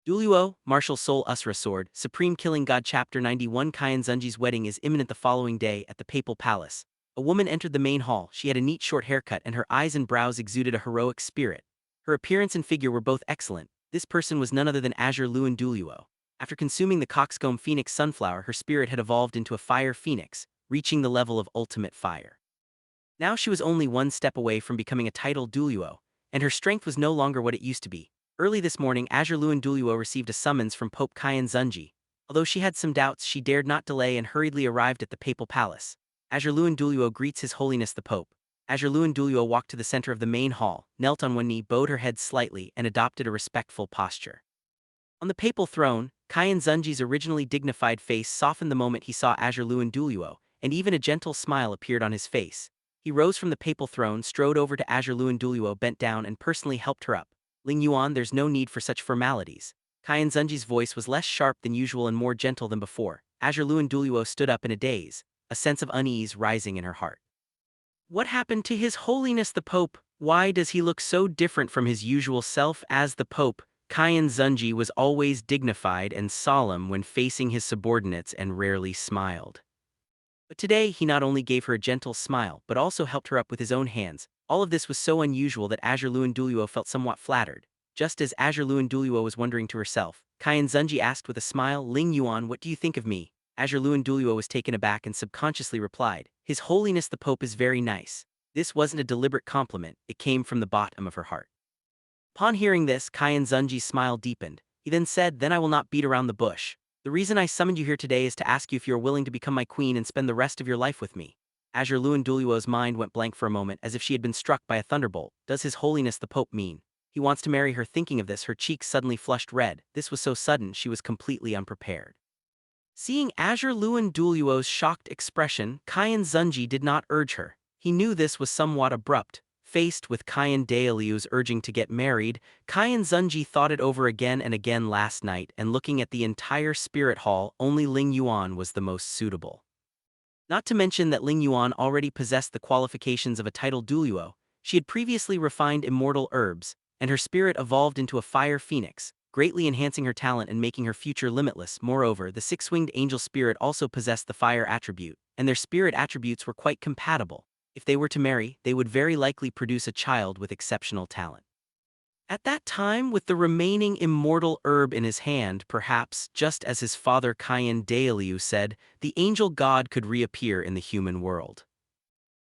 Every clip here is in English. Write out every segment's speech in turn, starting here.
Douluo, Martial Soul Asura Sword, Supreme Killing God Chapter 91 Qian Xunji's wedding is imminent the following day at the Papal Palace. A woman entered the main hall. She had a neat short haircut and her eyes and brows exuded a heroic spirit. Her appearance and figure were both excellent. This person was none other than Azure Luan Douluo. After consuming the coxcomb phoenix sunflower, her spirit had evolved into a fire phoenix, reaching the level of ultimate fire. Now she was only one step away from becoming a titled Douluo, and her strength was no longer what it used to be. Early this morning, Azure Luan Douluo received a summons from Pope Qian Xunji. Although she had some doubts, she dared not delay and hurriedly arrived at the Papal Palace. Azure Luan Douluo greets His Holiness the Pope. Azure Luan Douluo walked to the center of the main hall, knelt on one knee, bowed her head slightly, and adopted a respectful posture. On the papal throne, Qian Xunji's originally dignified face softened the moment he saw Azure Luan Douluo, and even a gentle smile appeared on his face. He rose from the papal throne, strode over to Azure Luan Douluo, bent down, and personally helped her up. Ling Yuan, there's no need for such formalities. Qian Xunji's voice was less sharp than usual and more gentle than before. Azure Luan Douluo stood up in a daze, a sense of unease rising in her heart. What happened to His Holiness the Pope? Why does he look so different from his usual self? As the Pope, Qian Xunji was always dignified and solemn when facing his subordinates and rarely smiled. But today he not only gave her a gentle smile but also helped her up with his own hands. All of this was so unusual that Azure Luan Douluo felt somewhat flattered. Just as Azure Luan Douluo was wondering to herself, Qian Xunji asked with a smile, "Ling Yuan, what do you think of me?" Azure Luan Douluo was taken aback and subconsciously replied, "His Holiness the Pope is very nice." This wasn't a deliberate compliment, it came from the bottom of her heart. Upon hearing this, Qian Xunji's smile deepened. He then said, "Then I will not beat around the bush. The reason I summoned you here today is to ask you if you are willing to become my queen and spend the rest of your life with me." Azure Luan Douluo's mind went blank for a moment, as if she had been struck by a thunderbolt. Does His Holiness the Pope mean he wants to marry her? Thinking of this, her cheeks suddenly flushed red. This was so sudden, she was completely unprepared. Seeing Azure Luan Douluo's shocked expression, Qian Xunji did not urge her. He knew this was somewhat abrupt. Faced with Qian Douluo's urging to get married, Qian Xunji thought it over again and again last night, and looking at the entire spirit hall, only Ling Yuan was the most suitable. Not to mention that Ling Yuan already possessed the qualifications of a titled Douluo. She had previously refined immortal herbs, and her spirit evolved into a fire phoenix, greatly enhancing her talent and making her future limitless. Moreover, the six-winged angel spirit also possessed the fire attribute, and their spirit attributes were quite compatible. If they were to marry, they would very likely produce a child with exceptional talent. At that time, with the remaining immortal herb in his hand, perhaps, just as his father Qian Douluo said, the angel god could reappear in the human world.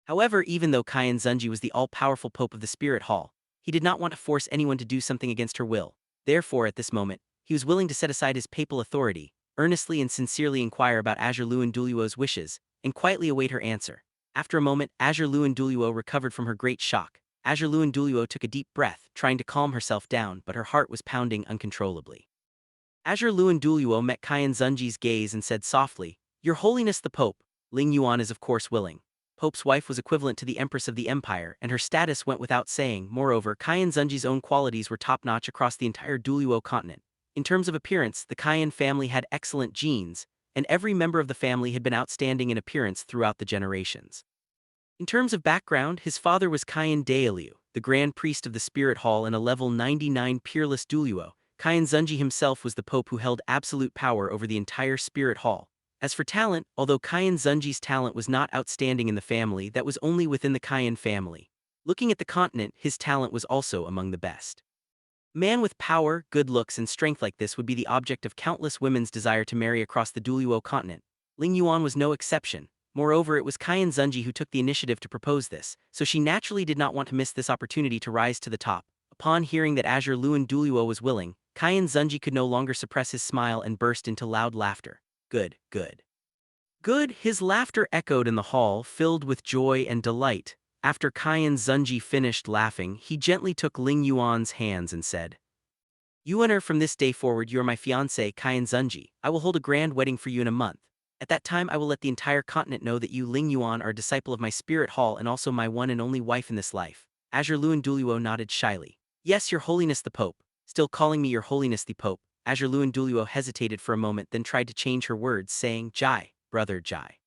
However, even though Qian Xunji was the all-powerful Pope of the Spirit Hall, he did not want to force anyone to do something against her will. Therefore, at this moment, he was willing to set aside his papal authority, earnestly and sincerely inquire about Azure Luan Douluo's wishes, and quietly await her answer. After a moment, Azure Luan Douluo recovered from her great shock. Azure Luan Douluo took a deep breath, trying to calm herself down, but her heart was pounding uncontrollably. Azure Luan Douluo met Qian Xunji's gaze and said softly, "Your Holiness the Pope." Ling Yuan is of course willing. Pope's wife was equivalent to the Empress of the Empire, and her status went without saying. Moreover, Qian Xunji's own qualities were top-notch across the entire Douluo continent. In terms of appearance, the Qian family had excellent genes, and every member of the family had been outstanding in appearance throughout the generations. In terms of background, his father was Qian Douluo, the Grand Priest of the Spirit Hall and a level 99 peerless Douluo. Qian Xunji himself was the Pope who held absolute power over the entire Spirit Hall. As for talent, although Qian Xunji's talent was not outstanding in the family, that was only within the Qian family. Looking at the continent, his talent was also among the best. A man with power, good looks, and strength like this would be the object of countless women's desire to marry across the Douluo continent. Ling Yuan was no exception. Moreover, it was Qian Xunji who took the initiative to propose this, so she naturally did not want to miss this opportunity to rise to the top. Upon hearing that Azure Luan Douluo was willing, Qian Xunji could no longer suppress his smile and burst into loud laughter. Good, good. Good, his laughter echoed in the hall, filled with joy and delight. After Qian Xunji finished laughing, he gently took Ling Yuan's hands and said, "You and her, from this day forward, you are my fiancé, Qian Xunji. I will hold a grand wedding for you in a month. At that time, I will let the entire continent know that you, Ling Yuan, are a disciple of my Spirit Hall and also my one and only wife in this life." Azure Luan Douluo nodded shyly. "Yes, Your Holiness the Pope." Still calling me Your Holiness the Pope, Azure Luan Douluo hesitated for a moment, then tried to change her words, saying, "Jai, brother Jai."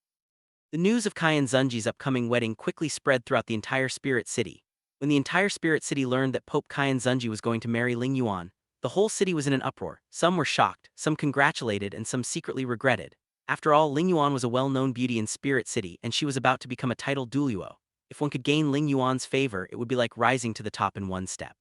The news of Qian Xunji's upcoming wedding quickly spread throughout the entire Spirit City. When the entire Spirit City learned that Pope Qian Xunji was going to marry Ling Yuan, The whole city was in an uproar. Some were shocked, some congratulated, and some secretly regretted. After all, Ling Yuan was a well-known beauty in Spirit City, and she was about to become a titled Douluo. If one could gain Ling Yuan's favor, it would be like rising to the top in one step.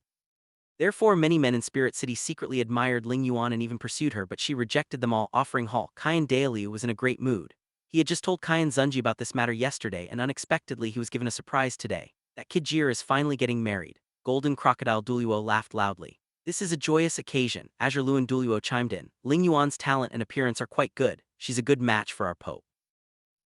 Therefore, many men in Spirit City secretly admired Ling Yuan and even pursued her, but she rejected them all, offering Hall. Qian Dailiu was in a great mood. He had just told Qian Xunji about this matter yesterday, and unexpectedly he was given a surprise today. That kid Jir is finally getting married. Golden Crocodile Douluo laughed loudly. This is a joyous occasion, Azure Luan Douluo chimed in. Ling Yuan's talent and appearance are quite good. She's a good match for our Pope.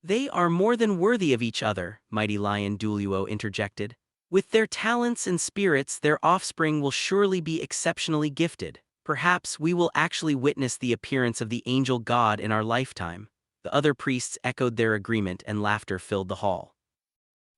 They are more than worthy of each other, Mighty Lion Douluo interjected. With their talents and spirits, their offspring will surely be exceptionally gifted. Perhaps we will actually witness the appearance of the angel god in our lifetime. The other priests echoed their agreement and laughter filled the hall.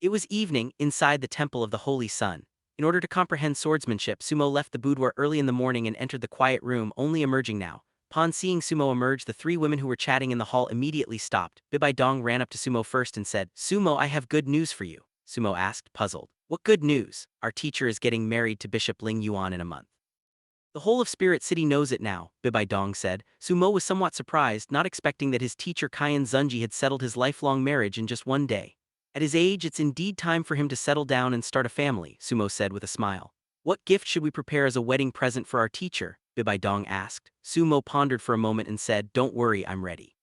It was evening, inside the Temple of the Holy Sun. In order to comprehend swordsmanship, Sumo left the boudoir early in the morning and entered the quiet room, only emerging now. Upon seeing Sumo emerge, the three women who were chatting in the hall immediately stopped. Bibi Dong ran up to Sumo first and said, "Sumo, I have good news for you." Sumo asked, puzzled. "What good news?" "Our teacher is getting married to Bishop Ling Yuan in a month." "The whole of Spirit City knows it now," Bibi Dong said. Sumo was somewhat surprised, not expecting that his teacher Qian Xunji had settled his lifelong marriage in just one day. "At his age, it's indeed time for him to settle down and start a family," Sumo said with a smile. "What gift should we prepare as a wedding present for our teacher?" Bibi Dong asked. Sumo pondered for a moment and said, "Don't worry, I'm ready."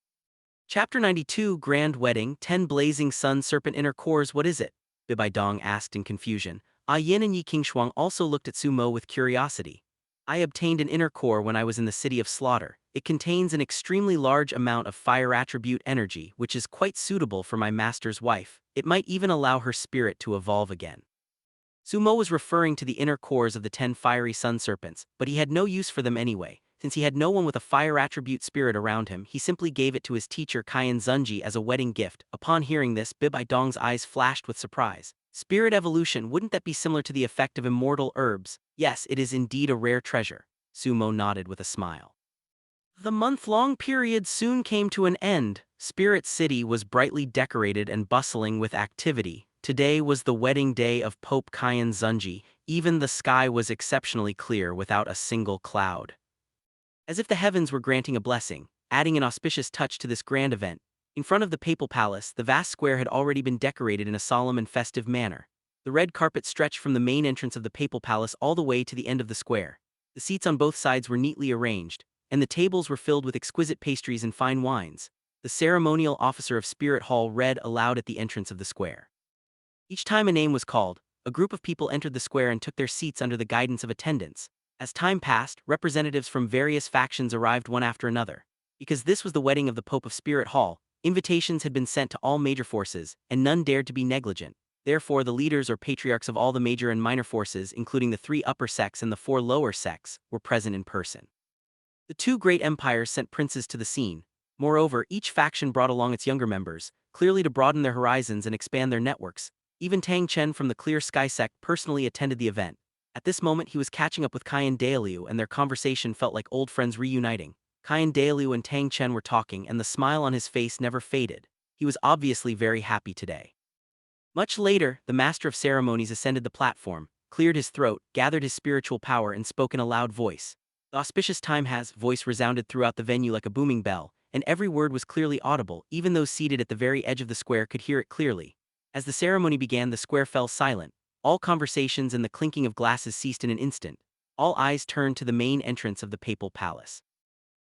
Chapter 92, Grand Wedding, 10 Blazing Sun Serpent Inner Cores. What is it? Bibi Dong asked in confusion. Yin and Yi Qingshuang also looked at Sumo with curiosity. "I obtained an inner core when I was in the City of Slaughter. It contains an extremely large amount of fire attribute energy, which is quite suitable for my master's wife. It might even allow her spirit to evolve again." Sumo was referring to the inner cores of the 10 fiery sun serpents, but he had no use for them anyway. Since he had no one with a fire attribute spirit around him, he simply gave it to his teacher Qian Xunji as a wedding gift. Upon hearing this, Bibi Dong's eyes flashed with surprise. "Spirit evolution, wouldn't that be similar to the effect of immortal herbs?" "Yes, it is indeed a rare treasure." Sumo nodded with a smile. The month-long period soon came to an end. Spirit City was brightly decorated and bustling with activity. Today was the wedding day of Pope Qian Xunji. Even the sky was exceptionally clear without a single cloud. As if the heavens were granting a blessing, adding an auspicious touch to this grand event, in front of the papal palace, the vast square had already been decorated in a solemn and festive manner. The red carpet stretched from the main entrance of the papal palace all the way to the end of the square. The seats on both sides were neatly arranged, and the tables were filled with exquisite pastries and fine wines. The ceremonial officer of Spirit Hall read aloud at the entrance of the square. Each time a name was called, a group of people entered the square and took their seats under the guidance of attendants. As time passed, representatives from various factions arrived one after another. Because this was the wedding of the Pope of Spirit Hall, invitations had been sent to all major forces, and none dared to be negligent. Therefore, the leaders or patriarchs of all the major and minor forces, including the 3 upper sects and the 4 lower sects, were present in person. The 2 great empires sent princes to the scene. Moreover, each faction brought along its younger members, clearly to broaden their horizons and expand their networks. Even Tang Chen from the Clear Sky sect personally attended the event. At this moment he was catching up with Qian Dailiu, and their conversation felt like old friends reuniting. Qian Dailiu and Tang Chen were talking, and the smile on his face never faded. He was obviously very happy today. Much later, the master of ceremonies ascended the platform, cleared his throat, gathered his spiritual power, and spoke in a loud voice. The auspicious time has voice resounded throughout the venue like a booming bell, and every word was clearly audible. Even those seated at the very edge of the square could hear it clearly. As the ceremony began, the square fell silent. All conversations and the clinking of glasses ceased in an instant. All eyes turned to the main entrance of the papal palace.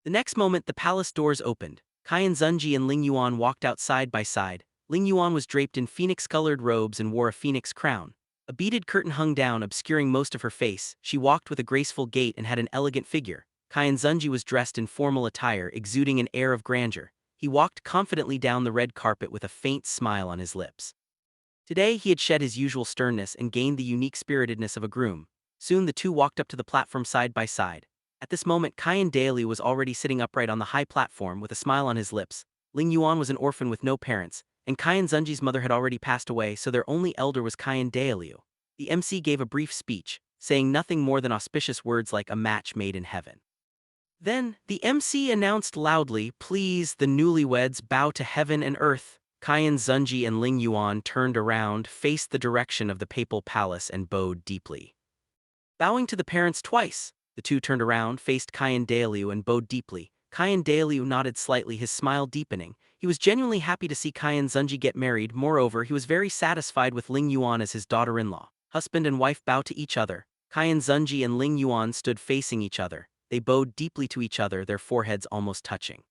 The next moment, the palace doors opened. Qian Xunji and Ling Yuan walked out side by side. Ling Yuan was draped in phoenix-colored robes and wore a phoenix crown. A beaded curtain hung down, obscuring most of her face. She walked with a graceful gait and had an elegant figure. Qian Xunji was dressed in formal attire, exuding an air of grandeur. He walked confidently down the red carpet with a faint smile on his lips. Today he had shed his usual sternness and gained the unique spiritedness of a groom. Soon the two walked up to the platform side by side. At this moment, Qian Dailiu was already sitting upright on the high platform with a smile on his lips. Ling Yuan was an orphan with no parents, and Qian Xunji's mother had already passed away, so their only elder was Qian Dailiu. The MC gave a brief speech, saying nothing more than auspicious words like a match made in heaven. Then, the MC announced loudly, "Please, the newlyweds, bow to heaven and earth." Qian Xunji and Ling Yuan turned around, faced the direction of the papal palace, and bowed deeply. Bowing to the parents twice, The two turned around, faced Qian Dailiu and bowed deeply. Qian Dailiu nodded slightly, his smile deepening. He was genuinely happy to see Qian Xunji get married. Moreover, he was very satisfied with Ling Yuan as his daughter-in-law. Husband and wife bowed to each other. Qian Xunji and Ling Yuan stood facing each other. They bowed deeply to each other, their foreheads almost touching.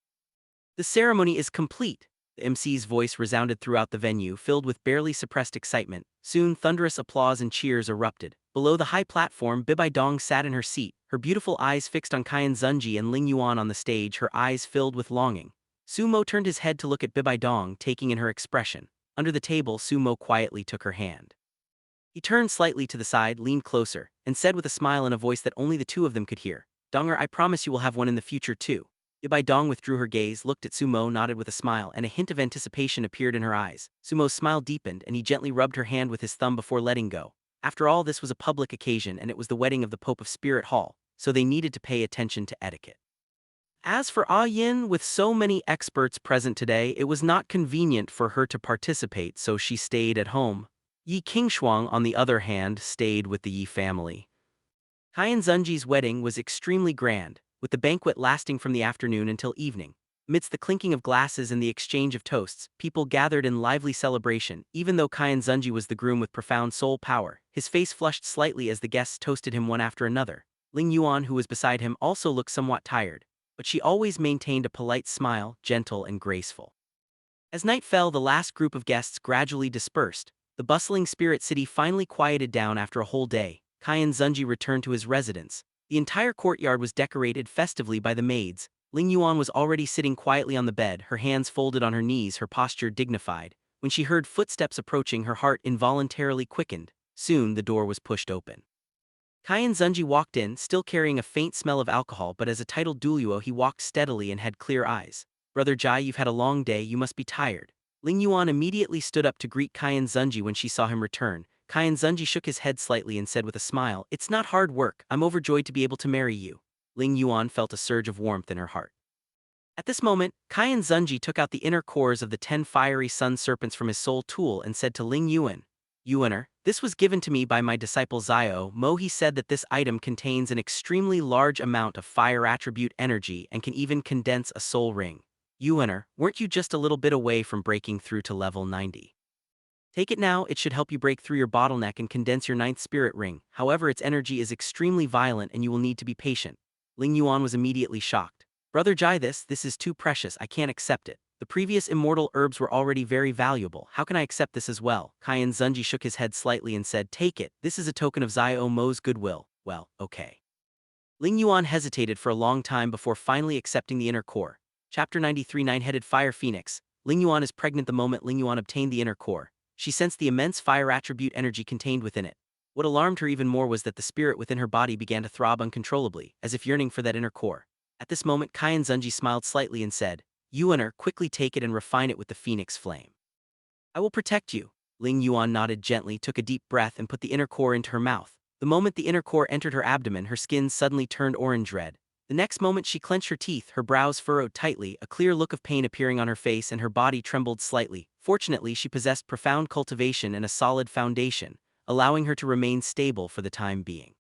The ceremony is complete. The MC's voice resounded throughout the venue, filled with barely suppressed excitement. Soon thunderous applause and cheers erupted. Below the high platform, Bibi Dong sat in her seat, her beautiful eyes fixed on Qian Xunji and Ling Yuan on the stage, her eyes filled with longing. Sumo turned his head to look at Bibi Dong, taking in her expression. Under the table, Sumo quietly took her hand. He turned slightly to the side, leaned closer, and said with a smile in a voice that only the two of them could hear, "Donger, I promise you will have one in the future too." Bibi Dong withdrew her gaze, looked at Sumo, nodded with a smile, and a hint of anticipation appeared in her eyes. Sumo's smile deepened, and he gently rubbed her hand with his thumb before letting go. After all, this was a public occasion, and it was the wedding of the Pope of Spirit Hall, so they needed to pay attention to etiquette. As for Ah Yin, with so many experts present today, it was not convenient for her to participate, so she stayed at home. Yi Qingshuang, on the other hand, stayed with the Yi family. Qian Xunji's wedding was extremely grand, with the banquet lasting from the afternoon until evening. Amidst the clinking of glasses and the exchange of toasts, people gathered in lively celebration. Even though Qian Xunji was the groom with profound soul power, his face flushed slightly as the guests toasted him one after another. Ling Yuan, who was beside him, also looked somewhat tired, but she always maintained a polite smile, gentle and graceful. As night fell, the last group of guests gradually dispersed. The bustling spirit city finally quieted down after a whole day. Qian Xunji returned to his residence. The entire courtyard was decorated festively by the maids. Ling Yuan was already sitting quietly on the bed, her hands folded on her knees, her posture dignified. When she heard footsteps approaching, her heart involuntarily quickened. Soon the door was pushed open. Qian Xunji walked in, still carrying a faint smell of alcohol, but as a titled Douluo he walked steadily and had clear eyes. "Brother Jai, you've had a long day, you must be tired." Ling Yuan immediately stood up to greet Qian Xunji when she saw him return. Qian Xunji shook his head slightly and said with a smile, "It's not hard work, I'm overjoyed to be able to marry you." Ling Yuan felt a surge of warmth in her heart. At this moment, Qian Xunji took out the inner cores of the 10 fiery sun serpents from his soul tool and said to Ling Yuan, "Yuaner, this was given to me by my disciple Xiao Mo. He said that this item contains an extremely large amount of fire attribute energy and can even condense a soul ring. Yuaner, weren't you just a little bit away from breaking through to level 90? Take it now, it should help you break through your bottleneck and condense your 9th spirit ring. However, its energy is extremely violent and you will need to be patient." Ling Yuan was immediately shocked. "Brother Jai, this is too precious, I can't accept it. The previous immortal herbs were already very valuable, how can I accept this as well?" Qian Xunji shook his head slightly and said, "Take it, this is a token of Xiao Mo's goodwill." "Well, okay." Ling Yuan hesitated for a long time before finally accepting the inner core. Chapter 93, Nine-Headed Fire Phoenix. Ling Yuan is pregnant. The moment Ling Yuan obtained the inner core, she sensed the immense fire attribute energy contained within it. What alarmed her even more was that the spirit within her body began to throb uncontrollably, as if yearning for that inner core. At this moment, Qian Xunji smiled slightly and said, "Yuaner, quickly take it and refine it with the phoenix flame." "I will protect you." Ling Yuan nodded gently, took a deep breath and put the inner core into her mouth. The moment the inner core entered her abdomen, her skin suddenly turned orange-red. The next moment she clenched her teeth, her brows furrowed tightly, a clear look of pain appearing on her face, and her body trembled slightly. Fortunately, she possessed profound cultivation and a solid foundation, allowing her to remain stable for the time being.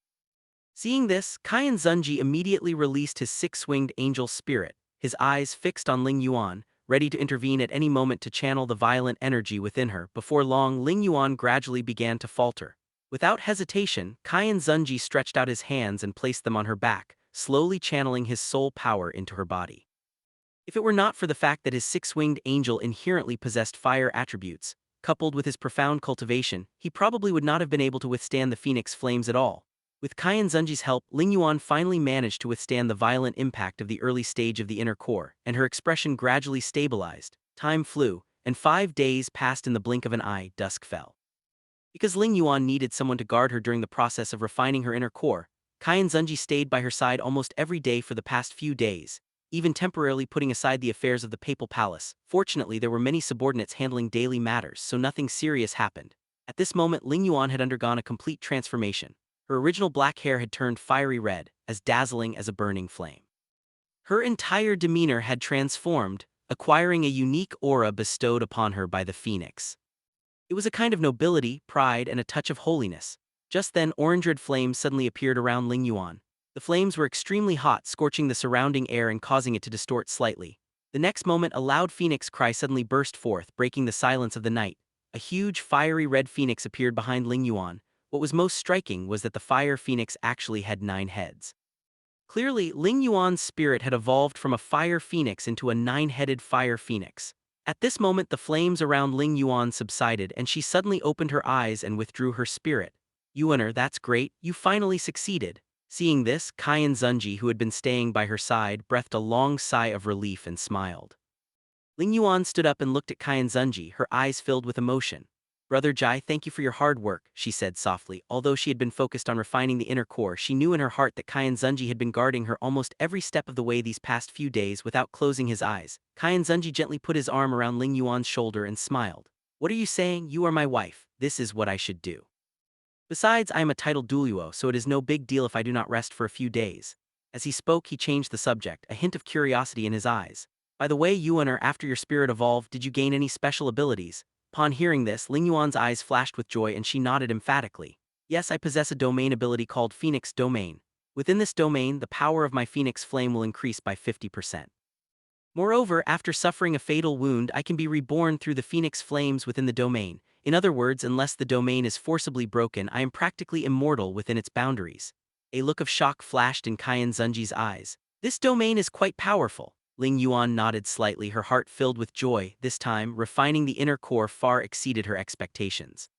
Seeing this, Qian Xunji immediately released his six-winged angel spirit, his eyes fixed on Ling Yuan, ready to intervene at any moment to channel the violent energy within her. Before long, Ling Yuan gradually began to falter. Without hesitation, Qian Xunji stretched out his hands and placed them on her back, slowly channeling his soul power into her body. If it were not for the fact that his six-winged angel inherently possessed fire attributes, coupled with his profound cultivation, he probably would not have been able to withstand the phoenix flames at all. With Qian Xunji's help, Ling Yuan finally managed to withstand the violent impact of the early stage of the inner core, and her expression gradually stabilized. Time flew, and 5 days passed in the blink of an eye. Dusk fell. Because Ling Yuan needed someone to guard her during the process of refining her inner core, Qian Xunji stayed by her side almost every day for the past few days, even temporarily putting aside the affairs of the papal palace. Fortunately, there were many subordinates handling daily matters, so nothing serious happened. At this moment, Ling Yuan had undergone a complete transformation. Her original black hair had turned fiery red, as dazzling as a burning flame. Her entire demeanor had transformed, acquiring a unique aura bestowed upon her by the phoenix. It was a kind of nobility, pride, and a touch of holiness. Just then, orange-red flames suddenly appeared around Ling Yuan. The flames were extremely hot, scorching the surrounding air and causing it to distort slightly. The next moment, a loud phoenix cry suddenly burst forth, breaking the silence of the night. A huge, fiery red phoenix appeared behind Ling Yuan. What was most striking was that the fire phoenix actually had 9 heads. Clearly, Ling Yuan's spirit had evolved from a fire phoenix into a 9-headed fire phoenix. At this moment, the flames around Ling Yuan subsided and she suddenly opened her eyes and withdrew her spirit. Yuaner, that's great, you finally succeeded. Seeing this, Qian Xunji, who had been staying by her side, breathed a long sigh of relief and smiled. Ling Yuan stood up and looked at Qian Xunji, her eyes filled with emotion. Brother Jai, thank you for your hard work, she said softly. Although she had been focused on refining the inner core, she knew in her heart that Qian Xunji had been guarding her almost every step of the way these past few days without closing his eyes. Qian Xunji gently put his arm around Ling Yuan's shoulder and smiled. What are you saying? You are my wife. This is what I should do. Besides, I am a titled Douluo, so it is no big deal if I do not rest for a few days. As he spoke, he changed the subject, a hint of curiosity in his eyes. By the way, Yuaner, after your spirit evolved, did you gain any special abilities? Upon hearing this, Ling Yuan's eyes flashed with joy and she nodded emphatically. Yes, I possess a domain ability called Phoenix Domain. Within this domain, the power of my Phoenix flame will increase by 50%. Moreover, after suffering a fatal wound, I can be reborn through the Phoenix flames within the domain. In other words, unless the domain is forcibly broken, I am practically immortal within its boundaries. A look of shock flashed in Qian Xunji's eyes. This domain is quite powerful. Ling Yuan nodded slightly, her heart filled with joy. This time, refining the inner core far exceeded her expectations.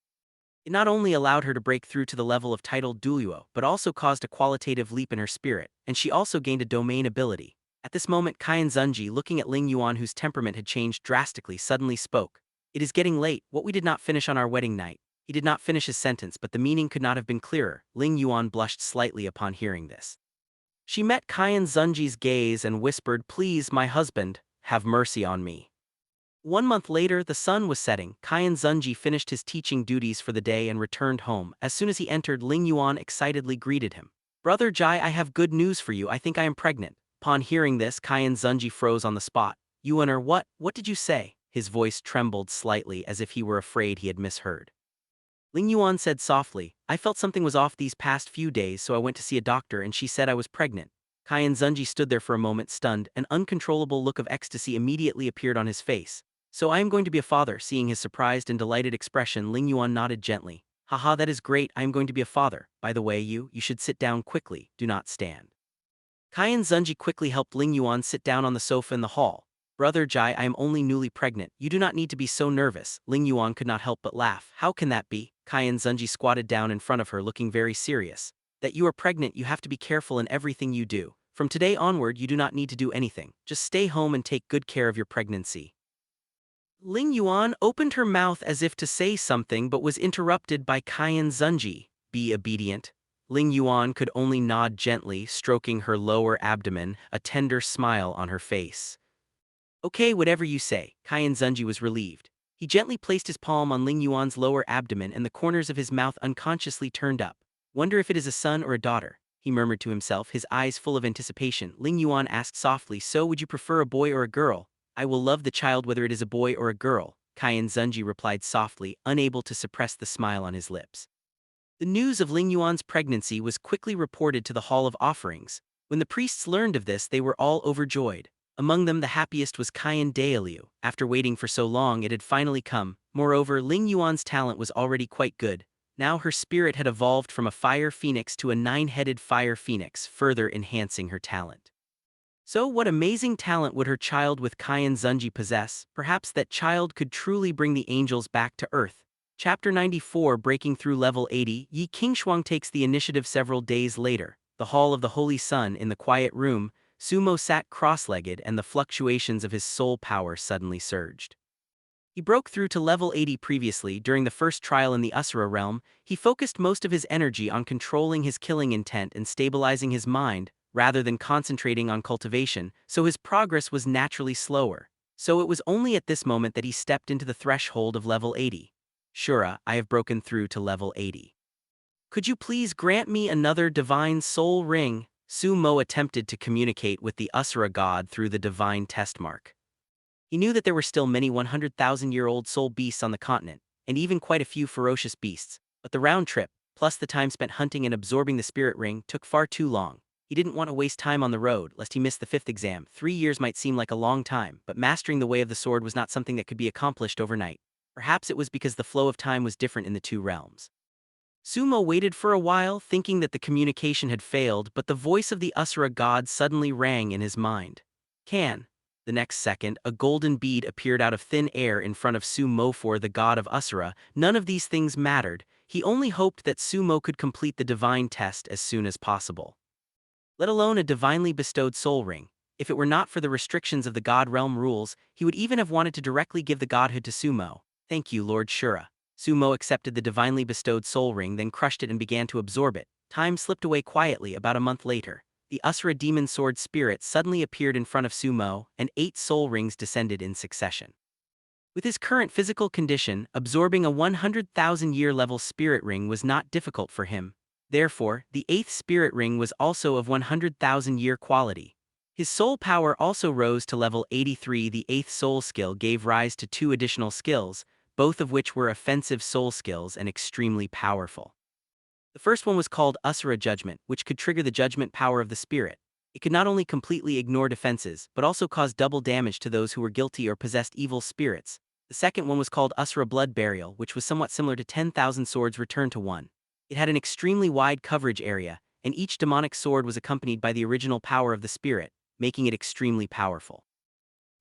It not only allowed her to break through to the level of titled Douluo, but also caused a qualitative leap in her spirit, and she also gained a domain ability. At this moment, Qian Xunji, looking at Ling Yuan, whose temperament had changed drastically, suddenly spoke. It is getting late. What we did not finish on our wedding night. He did not finish his sentence, but the meaning could not have been clearer. Ling Yuan blushed slightly upon hearing this. She met Qian Xunji's gaze and whispered, "Please, my husband, have mercy on me." 1 month later, the sun was setting. Qian Xunji finished his teaching duties for the day and returned home. As soon as he entered, Ling Yuan excitedly greeted him. Brother Jai, I have good news for you. I think I am pregnant. Upon hearing this, Qian Xunji froze on the spot. Yuaner, what did you say? His voice trembled slightly as if he were afraid he had misheard. Ling Yuan said softly, I felt something was off these past few days, so I went to see a doctor and she said I was pregnant. Qian Xunji stood there for a moment stunned. An uncontrollable look of ecstasy immediately appeared on his face. So I am going to be a father. Seeing his surprised and delighted expression, Ling Yuan nodded gently. Haha, that is great, I am going to be a father. By the way, you should sit down quickly, do not stand. Qian Xunji quickly helped Ling Yuan sit down on the sofa in the hall. Brother Jai, I am only newly pregnant. You do not need to be so nervous. Ling Yuan could not help but laugh. How can that be? Qian Xunji squatted down in front of her, looking very serious. That you are pregnant, you have to be careful in everything you do. From today onward, you do not need to do anything. Just stay home and take good care of your pregnancy. Ling Yuan opened her mouth as if to say something but was interrupted by Qian Xunji. Be obedient. Ling Yuan could only nod gently, stroking her lower abdomen, a tender smile on her face. Okay, whatever you say. Qian Xunji was relieved. He gently placed his palm on Ling Yuan's lower abdomen and the corners of his mouth unconsciously turned up. Wonder if it is a son or a daughter, he murmured to himself, his eyes full of anticipation. Ling Yuan asked softly, so would you prefer a boy or a girl? I will love the child whether it is a boy or a girl, Qian Xunji replied softly, unable to suppress the smile on his lips. The news of Ling Yuan's pregnancy was quickly reported to the Hall of Offerings. When the priests learned of this, they were all overjoyed. Among them, the happiest was Qian Dailiu. After waiting for so long, it had finally come. Moreover, Ling Yuan's talent was already quite good. Now her spirit had evolved from a fire phoenix to a 9-headed fire phoenix, further enhancing her talent. So what amazing talent would her child with Qian Xunji possess? Perhaps that child could truly bring the angels back to Earth. Chapter 94, Breaking Through Level 80. Yi Qingshuang takes the initiative. Several days later, the Hall of the Holy Sun. In the quiet room, Sumo sat cross-legged and the fluctuations of his soul power suddenly surged. He broke through to level 80 previously. During the first trial in the Asura realm, he focused most of his energy on controlling his killing intent and stabilizing his mind, rather than concentrating on cultivation, so his progress was naturally slower. So it was only at this moment that he stepped into the threshold of level 80. Shura, I have broken through to level 80. Could you please grant me another divine soul ring? Sumo attempted to communicate with the Asura god through the divine test mark. He knew that there were still many 100,000-year-old soul beasts on the continent, and even quite a few ferocious beasts, but the round trip, plus the time spent hunting and absorbing the spirit ring, took far too long. He didn't want to waste time on the road, lest he miss the 5th exam. 3 years might seem like a long time, but mastering the way of the sword was not something that could be accomplished overnight. Perhaps it was because the flow of time was different in the two realms. Sumo waited for a while, thinking that the communication had failed, but the voice of the Asura god suddenly rang in his mind. Can. The next second, a golden bead appeared out of thin air in front of Sumo. For the god of Asura, none of these things mattered. He only hoped that Sumo could complete the divine test as soon as possible. Let alone a divinely bestowed soul ring. If it were not for the restrictions of the god realm rules, he would even have wanted to directly give the godhood to Sumo. Thank you, Lord Shura. Sumo accepted the divinely bestowed soul ring, then crushed it and began to absorb it. Time slipped away quietly. About a month later, the Asura Demon Sword spirit suddenly appeared in front of Sumo, and 8 soul rings descended in succession. With his current physical condition, absorbing a 100,000-year level spirit ring was not difficult for him. Therefore, the 8th spirit ring was also of 100,000-year quality. His soul power also rose to level 83. The 8th soul skill gave rise to 2 additional skills, both of which were offensive soul skills and extremely powerful. The first one was called Asura Judgment, which could trigger the judgment power of the spirit. It could not only completely ignore defenses, but also cause double damage to those who were guilty or possessed evil spirits. The second one was called Asura Blood Burial, which was somewhat similar to 10,000 swords returned to one. It had an extremely wide coverage area, and each demonic sword was accompanied by the original power of the spirit, making it extremely powerful.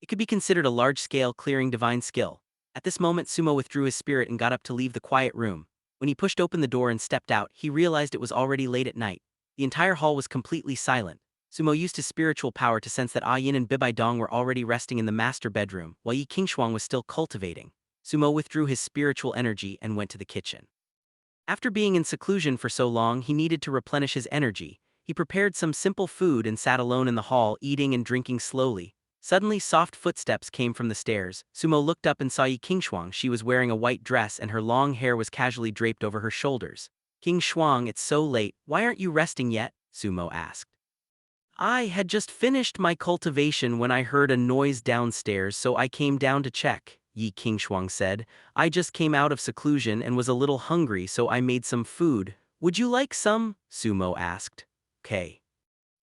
It could be considered a large-scale clearing divine skill. At this moment, Sumo withdrew his spirit and got up to leave the quiet room. When he pushed open the door and stepped out, he realized it was already late at night. The entire hall was completely silent. Sumo used his spiritual power to sense that Yin and Bibi Dong were already resting in the master bedroom, while Yi Qingshuang was still cultivating. Sumo withdrew his spiritual energy and went to the kitchen. After being in seclusion for so long, he needed to replenish his energy. He prepared some simple food and sat alone in the hall, eating and drinking slowly. Suddenly, soft footsteps came from the stairs. Sumo looked up and saw Yi Qingshuang. She was wearing a white dress and her long hair was casually draped over her shoulders. Qingshuang, it's so late, why aren't you resting yet? Sumo asked. I had just finished my cultivation when I heard a noise downstairs, so I came down to check, Yi Qingshuang said. I just came out of seclusion and was a little hungry, so I made some food. Would you like some? Sumo asked. Okay.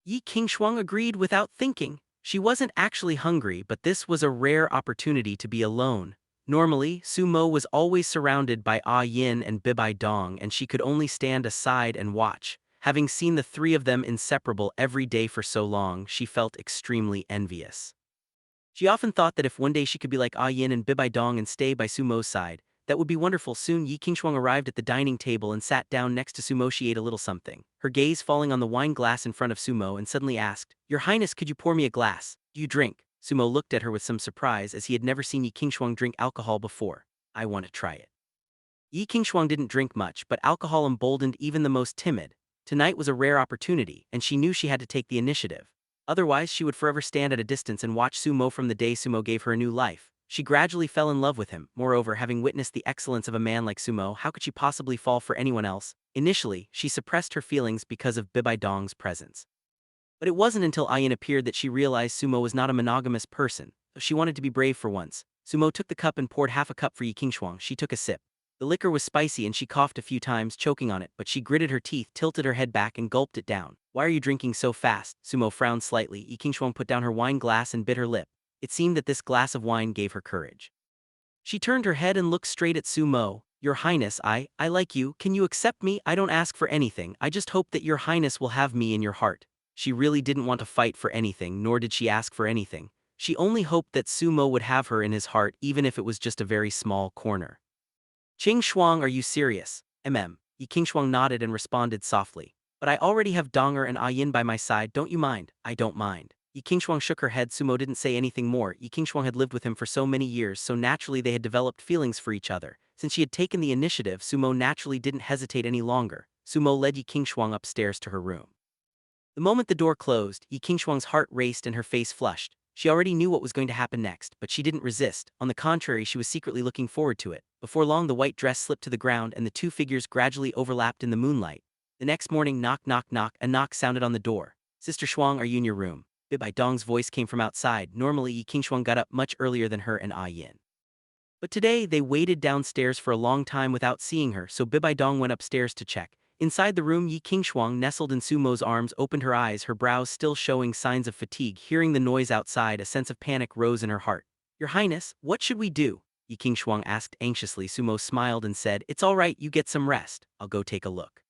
Yi Qingshuang agreed without thinking. She wasn't actually hungry, but this was a rare opportunity to be alone. Normally, Sumo was always surrounded by Yin and Bibi Dong, and she could only stand aside and watch. Having seen the 3 of them inseparable every day for so long, she felt extremely envious. She often thought that if one day she could be like Yin and Bibi Dong and stay by Sumo's side, that would be wonderful. Soon Yi Qingshuang arrived at the dining table and sat down next to Sumo. She ate a little something, her gaze falling on the wine glass in front of Sumo, and suddenly asked, Your Highness, could you pour me a glass? Do you drink? Sumo looked at her with some surprise, as he had never seen Yi Qingshuang drink alcohol before. I want to try it. Yi Qingshuang didn't drink much, but alcohol emboldened even the most timid. Tonight was a rare opportunity, and she knew she had to take the initiative. Otherwise, she would forever stand at a distance and watch Sumo. From the day Sumo gave her a new life, she gradually fell in love with him. Moreover, having witnessed the excellence of a man like Sumo, how could she possibly fall for anyone else? Initially, she suppressed her feelings because of Bibi Dong's presence. But it wasn't until Yin appeared that she realized Sumo was not a monogamous person. She wanted to be brave for once. Sumo took the cup and poured half a cup for Yi Qingshuang. She took a sip. The liquor was spicy and she coughed a few times, choking on it, but she gritted her teeth, tilted her head back, and gulped it down. Why are you drinking so fast? Sumo frowned slightly. Yi Qingshuang put down her wine glass and bit her lip. It seemed that this glass of wine gave her courage. She turned her head and looked straight at Sumo. Your Highness, I like you. Can you accept me? I don't ask for anything. I just hope that your Highness will have me in your heart. She really didn't want to fight for anything, nor did she ask for anything. She only hoped that Sumo would have her in his heart, even if it was just a very small corner. Qingshuang, are you serious? Yi Qingshuang nodded and responded softly. But I already have Donger and Yin by my side, don't you mind? I don't mind. Yi Qingshuang shook her head. Sumo didn't say anything more. Yi Qingshuang had lived with him for so many years, so naturally they had developed feelings for each other. Since she had taken the initiative, Sumo naturally didn't hesitate any longer. Sumo led Yi Qingshuang upstairs to her room. The moment the door closed, Yi Qingshuang's heart raced and her face flushed. She already knew what was going to happen next, but she didn't resist. On the contrary, she was secretly looking forward to it. Before long, the white dress slipped to the ground and the 2 figures gradually overlapped in the moonlight. The next morning, knock, knock, knock, a knock sounded on the door. Sister Shuang, are you in your room? Bibi Dong's voice came from outside. Normally, Yi Qingshuang got up much earlier than her and Yin. But today, they waited downstairs for a long time without seeing her, so Bibi Dong went upstairs to check. Inside the room, Yi Qingshuang, nestled in Sumo's arms, opened her eyes, her brows still showing signs of fatigue. Hearing the noise outside, a sense of panic rose in her heart. "Your Highness, what should we do?" Yi Qingshuang asked anxiously. Sumo smiled and said, "It's all right, you get some rest. I'll go take a look."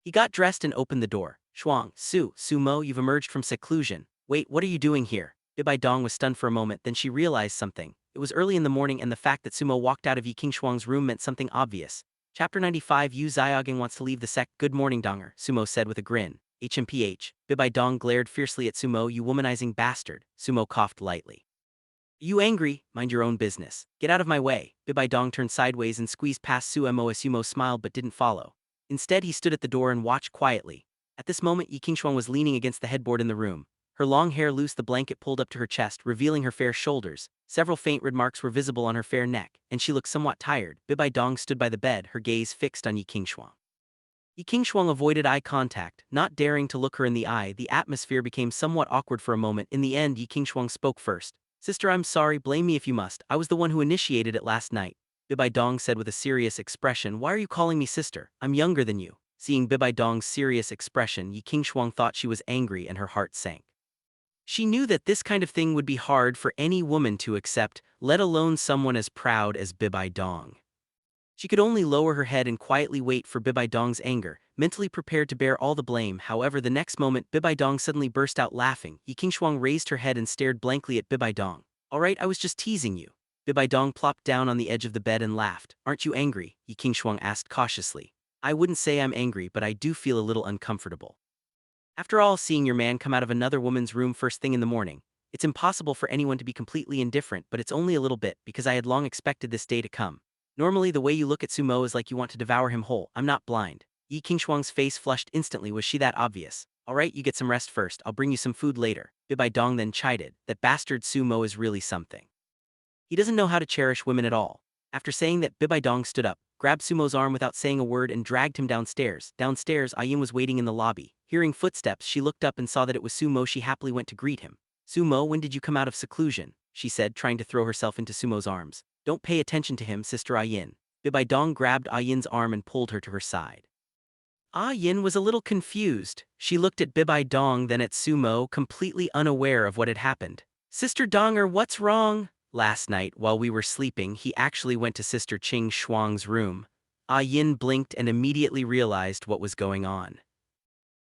He got dressed and opened the door. "Shuang, Sumo, you've emerged from seclusion. Wait, what are you doing here?" Bibi Dong was stunned for a moment, then she realized something. It was early in the morning and the fact that Sumo walked out of Yi Qingshuang's room meant something obvious. Chapter 95 Yu Xiaogang wants to leave the sect. "Good morning, Donger," Sumo said with a grin. "HMPH. Bibi Dong glared fiercely at Sumo. "You womanizing bastard." Sumo coughed lightly. "You angry? Mind your own business. Get out of my way." Bibi Dong turned sideways and squeezed past Sumo. Sumo smiled but didn't follow. Instead, he stood at the door and watched quietly. At this moment, Yi Qingshuang was leaning against the headboard in the room. Her long hair loose, the blanket pulled up to her chest, revealing her fair shoulders. Several faint red marks were visible on her fair neck, and she looked somewhat tired. Bibi Dong stood by the bed, her gaze fixed on Yi Qingshuang. Yi Qingshuang avoided eye contact, not daring to look her in the eye. The atmosphere became somewhat awkward for a moment. In the end, Yi Qingshuang spoke first. "Sister, I'm sorry, blame me if you must. I was the one who initiated it last night." Bibi Dong said with a serious expression. "Why are you calling me sister? I'm younger than you." Seeing Bibi Dong's serious expression, Yi Qingshuang thought she was angry and her heart sank. She knew that this kind of thing would be hard for any woman to accept, let alone someone as proud as Bibi Dong. She could only lower her head and quietly wait for Bibi Dong's anger, mentally prepared to bear all the blame. However, the next moment, Bibi Dong suddenly burst out laughing. Yi Qingshuang raised her head and stared blankly at Bibi Dong. "All right, I was just teasing you." Bibi Dong plopped down on the edge of the bed and laughed. "Aren't you angry?" Yi Qingshuang asked cautiously. "I wouldn't say I'm angry, but I do feel a little uncomfortable. After all, seeing your man come out of another woman's room first thing in the morning, it's impossible for anyone to be completely indifferent, but it's only a little bit, because I had long expected this day to come. Normally, the way you look at Sumo is like you want to devour him whole. I'm not blind." Yi Qingshuang's face flushed instantly. Was she that obvious? "All right, you get some rest first. I'll bring you some food later." Bibi Dong then chided. "That bastard Sumo is really something. He doesn't know how to cherish women at all." After saying that, Bibi Dong stood up, grabbed Sumo's arm without saying a word and dragged him downstairs. Downstairs, Ayin was waiting in the lobby. Hearing footsteps, she looked up and saw that it was Sumo. She happily went to greet him. "Sumo, when did you come out of seclusion?" she said, trying to throw herself into Sumo's arms. "Don't pay attention to him, Sister Ayin." Bibi Dong grabbed Ayin's arm and pulled her to her side. Ayin was a little confused. She looked at Bibi Dong, then at Sumo, completely unaware of what had happened. "Sister Donger, what's wrong?" "Last night, while we were sleeping, he actually went to Sister Qing Shuang's room." Ayin blinked and immediately realized what was going on.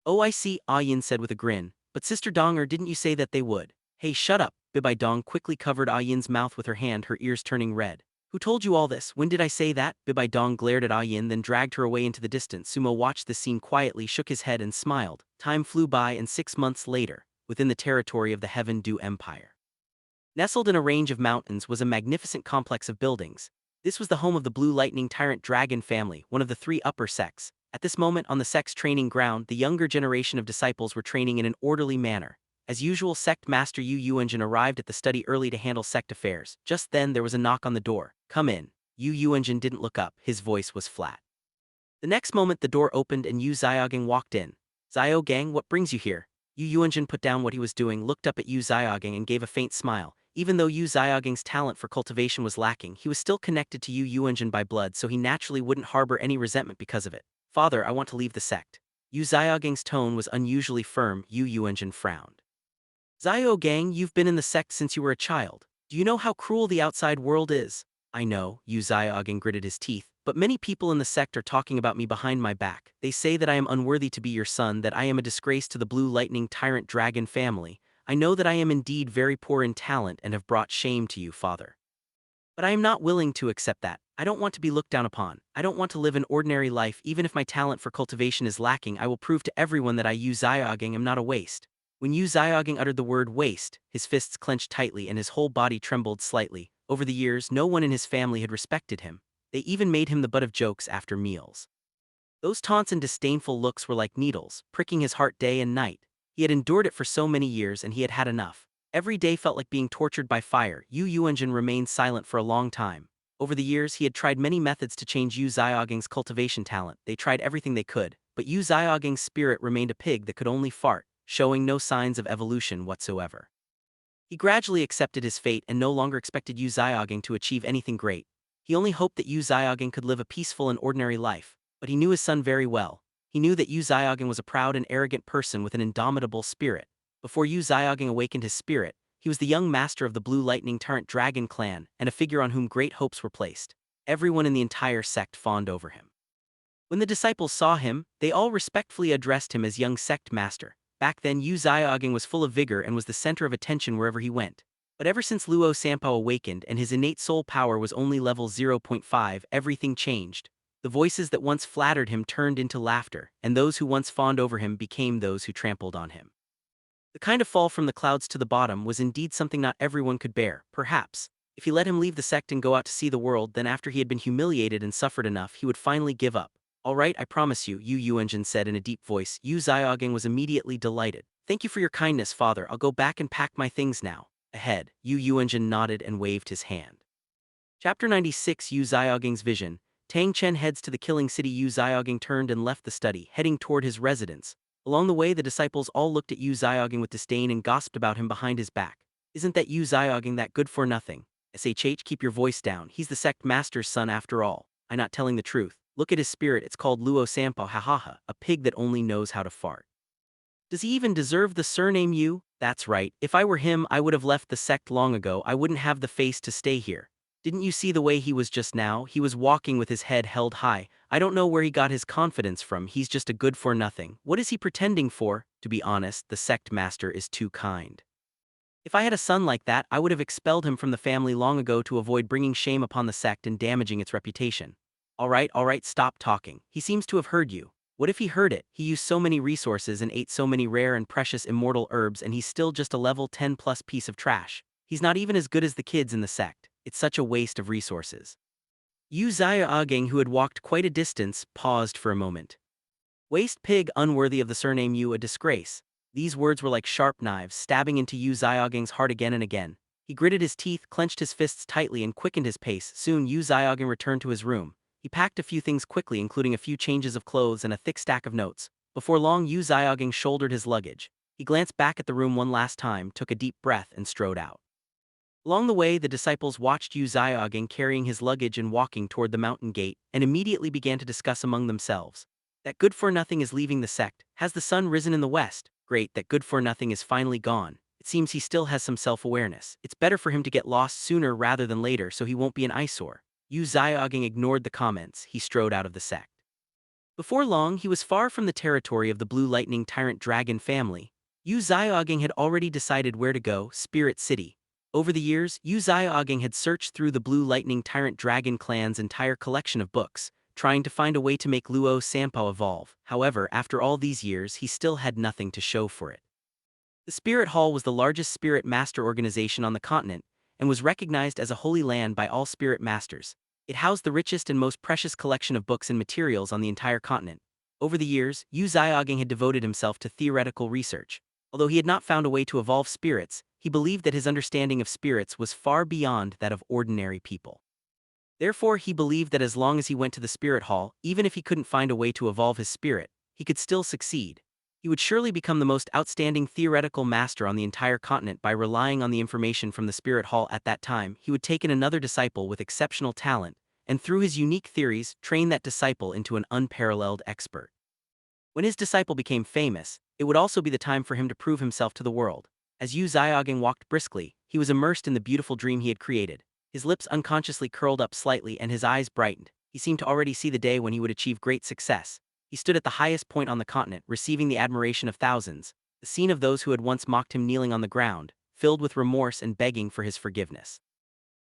"Oh, I see," Ayin said with a grin. "But Sister Donger, didn't you say that they would?" "Hey, shut up." Bibi Dong quickly covered Ayin's mouth with her hand, her ears turning red. "Who told you all this? When did I say that?" Bibi Dong glared at Ayin, then dragged her away into the distance. Sumo watched the scene quietly, shook his head and smiled. Time flew by, and 6 months later, within the territory of the Heaven Dew Empire, nestled in a range of mountains, was a magnificent complex of buildings. This was the home of the Blue Lightning Tyrant Dragon family, one of the 3 upper sects. At this moment, on the sect's training ground, the younger generation of disciples were training in an orderly manner. As usual, Sect Master Yu Yuanjin arrived at the study early to handle sect affairs. Just then, there was a knock on the door. "Come in." Yu Yuanjin didn't look up, his voice was flat. The next moment, the door opened and Yu Xiaogang walked in. "Xiaogang, what brings you here?" Yu Yuanjin put down what he was doing, looked up at Yu Xiaogang and gave a faint smile. Even though Yu Xiaogang's talent for cultivation was lacking, he was still connected to Yu Yuanjin by blood, so he naturally wouldn't harbor any resentment because of it. "Father, I want to leave the sect." Yu Xiaogang's tone was unusually firm. Yu Yuanjin frowned. "Xiaogang, you've been in the sect since you were a child. Do you know how cruel the outside world is?" "I know," Yu Xiaogang gritted his teeth, "but many people in the sect are talking about me behind my back. They say that I am unworthy to be your son, that I am a disgrace to the Blue Lightning Tyrant Dragon family. I know that I am indeed very poor in talent and have brought shame to you, father. But I am not willing to accept that. I don't want to be looked down upon. I don't want to live an ordinary life. Even if my talent for cultivation is lacking, I will prove to everyone that I, Yu Xiaogang, am not a waste." When Yu Xiaogang uttered the word waste, his fists clenched tightly and his whole body trembled slightly. Over the years, no one in his family had respected him. They even made him the butt of jokes after meals. Those taunts and disdainful looks were like needles, pricking his heart day and night. He had endured it for so many years and he had had enough. Every day felt like being tortured by fire. Yu Yuanjin remained silent for a long time. Over the years, he had tried many methods to change Yu Xiaogang's cultivation talent. They tried everything they could, but Yu Xiaogang's spirit remained a pig that could only fart, showing no signs of evolution whatsoever. He gradually accepted his fate and no longer expected Yu Xiaogang to achieve anything great. He only hoped that Yu Xiaogang could live a peaceful and ordinary life, but he knew his son very well. He knew that Yu Xiaogang was a proud and arrogant person with an indomitable spirit. Before Yu Xiaogang awakened his spirit, he was the young master of the Blue Lightning Torrent Dragon clan and a figure on whom great hopes were placed. Everyone in the entire sect fawned over him. When the disciples saw him, they all respectfully addressed him as young sect master. Back then Yu Xiaogang was full of vigor and was the center of attention wherever he went. But ever since Luo Sanpao awakened and his innate soul power was only level 0.5, everything changed. The voices that once flattered him turned into laughter, and those who once fawned over him became those who trampled on him. The kind of fall from the clouds to the bottom was indeed something not everyone could bear. Perhaps, if he let him leave the sect and go out to see the world, then after he had been humiliated and suffered enough, he would finally give up. All right, I promise you, Yu Yuanjin said in a deep voice. Yu Xiaogang was immediately delighted. Thank you for your kindness, father. I'll go back and pack my things now. Ahead, Yu Yuanjin nodded and waved his hand. Chapter 96 Yu Xiaogang's Vision. Tang Chen heads to the killing city. Yu Xiaogang turned and left the study, heading toward his residence. Along the way, the disciples all looked at Yu Xiaogang with disdain and gossiped about him behind his back. Isn't that Yu Xiaogang, that good for nothing? SHH, keep your voice down. He's the sect master's son after all. I'm not telling the truth. Look at his spirit, it's called Luo Sanpao, hahaha, a pig that only knows how to fart. Does he even deserve the surname Yu? That's right, if I were him I would have left the sect long ago. I wouldn't have the face to stay here. Didn't you see the way he was just now? He was walking with his head held high. I don't know where he got his confidence from. He's just a good for nothing. What is he pretending for? To be honest, the sect master is too kind. If I had a son like that, I would have expelled him from the family long ago to avoid bringing shame upon the sect and damaging its reputation. All right, stop talking. He seems to have heard you. What if he heard it? He used so many resources and ate so many rare and precious immortal herbs, and he's still just a level 10 plus piece of trash. He's not even as good as the kids in the sect. It's such a waste of resources. Yu Xiaogang, who had walked quite a distance, paused for a moment. Waste pig, unworthy of the surname Yu, a disgrace. These words were like sharp knives, stabbing into Yu Xiaogang's heart again and again. He gritted his teeth, clenched his fists tightly, and quickened his pace. Soon Yu Xiaogang returned to his room. He packed a few things quickly, including a few changes of clothes and a thick stack of notes. Before long, Yu Xiaogang shouldered his luggage. He glanced back at the room one last time, took a deep breath, and strode out. Along the way, the disciples watched Yu Xiaogang carrying his luggage and walking toward the mountain gate, and immediately began to discuss among themselves. That good-for-nothing is leaving the sect. Has the sun risen in the west? Great, that good-for-nothing is finally gone. It seems he still has some self-awareness. It's better for him to get lost sooner rather than later so he won't be an eyesore. Yu Xiaogang ignored the comments. He strode out of the sect. Before long, he was far from the territory of the Blue Lightning Tyrant Dragon family. Yu Xiaogang had already decided where to go, Spirit City. Over the years, Yu Xiaogang had searched through the Blue Lightning Tyrant Dragon clan's entire collection of books, trying to find a way to make Luo Sanpao evolve. However, after all these years, he still had nothing to show for it. The Spirit Hall was the largest spirit master organization on the continent, and was recognized as a holy land by all spirit masters. It housed the richest and most precious collection of books and materials on the entire continent. Over the years, Yu Xiaogang had devoted himself to theoretical research. Although he had not found a way to evolve spirits, he believed that his understanding of spirits was far beyond that of ordinary people. Therefore, he believed that as long as he went to the Spirit Hall, even if he couldn't find a way to evolve his spirit, he could still succeed. He would surely become the most outstanding theoretical master on the entire continent by relying on the information from the Spirit Hall. At that time, he would take in another disciple with exceptional talent, and through his unique theories, train that disciple into an unparalleled expert. When his disciple became famous, it would also be the time for him to prove himself to the world. As Yu Xiaogang walked briskly, he was immersed in the beautiful dream he had created. His lips unconsciously curled up slightly and his eyes brightened. He seemed to already see the day when he would achieve great success. He stood at the highest point on the continent, receiving the admiration of thousands, the scene of those who had once mocked him kneeling on the ground, filled with remorse and begging for his forgiveness.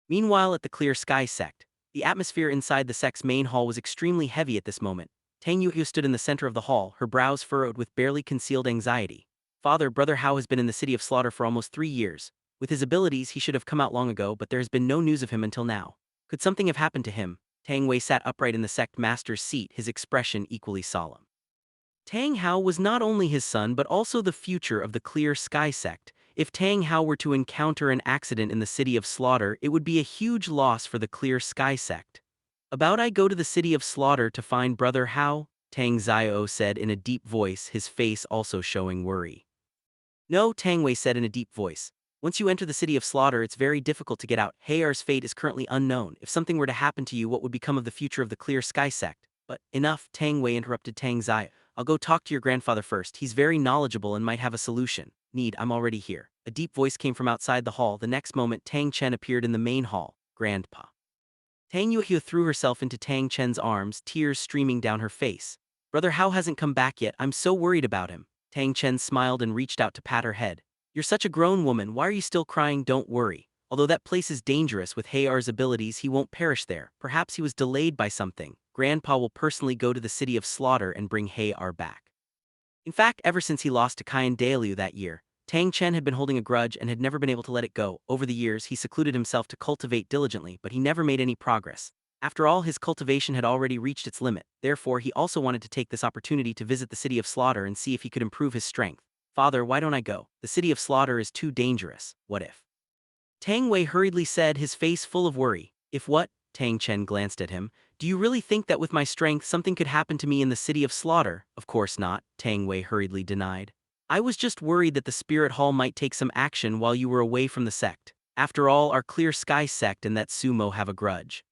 Meanwhile, at the Clear Sky sect, the atmosphere inside the sect's main hall was extremely heavy at this moment. Tang Yuhu stood in the center of the hall, her brows furrowed with barely concealed anxiety. Brother Hao has been in the city of slaughter for almost 3 years. With his abilities, he should have come out long ago, but there has been no news of him until now. Could something have happened to him? Tang Wei sat upright in the sect master's seat, his expression equally solemn. Tang Hao was not only his son but also the future of the Clear Sky sect. If Tang Hao were to encounter an accident in the city of slaughter, it would be a huge loss for the Clear Sky sect. I go to the city of slaughter to find Brother Hao, Tang Xiao said in a deep voice, his face also showing worry. No, Tang Wei said in a deep voice. Once you enter the city of slaughter, it's very difficult to get out. Heir's fate is currently unknown. If something were to happen to you, what would become of the future of the Clear Sky sect? But enough, Tang Wei interrupted Tang Zai. I'll go talk to your grandfather first. He's very knowledgeable and might have a solution. I'm already here. A deep voice came from outside the hall. The next moment, Tang Chen appeared in the main hall. Grandpa. Tang Yuehu threw herself into Tang Chen's arms, tears streaming down her face. Brother Hao hasn't come back yet. I'm so worried about him. Tang Chen smiled and reached out to pat her head. You're such a grown woman. Why are you still crying? Don't worry. Although that place is dangerous, with Heir's abilities he won't perish there. Perhaps he was delayed by something. Grandpa will personally go to the city of slaughter and bring Heir back. In fact, ever since he lost to Qian Daliu that year, Tang Chen had been holding a grudge and had never been able to let it go. Over the years, he secluded himself to cultivate diligently, but he never made any progress. After all, his cultivation had already reached its limit. Therefore, he also wanted to take this opportunity to visit the city of slaughter and see if he could improve his strength. Father, why don't I go? The city of slaughter is too dangerous. What if? Tang Wei hurriedly said, his face full of worry. If what? Tang Chen glanced at him. Do you really think that with my strength something could happen to me in the city of slaughter? Of course not, Tang Wei hurriedly denied. I was just worried that the spirit hall might take some action while you were away from the sect. After all, our Clear Sky sect and that Sumo have a grudge.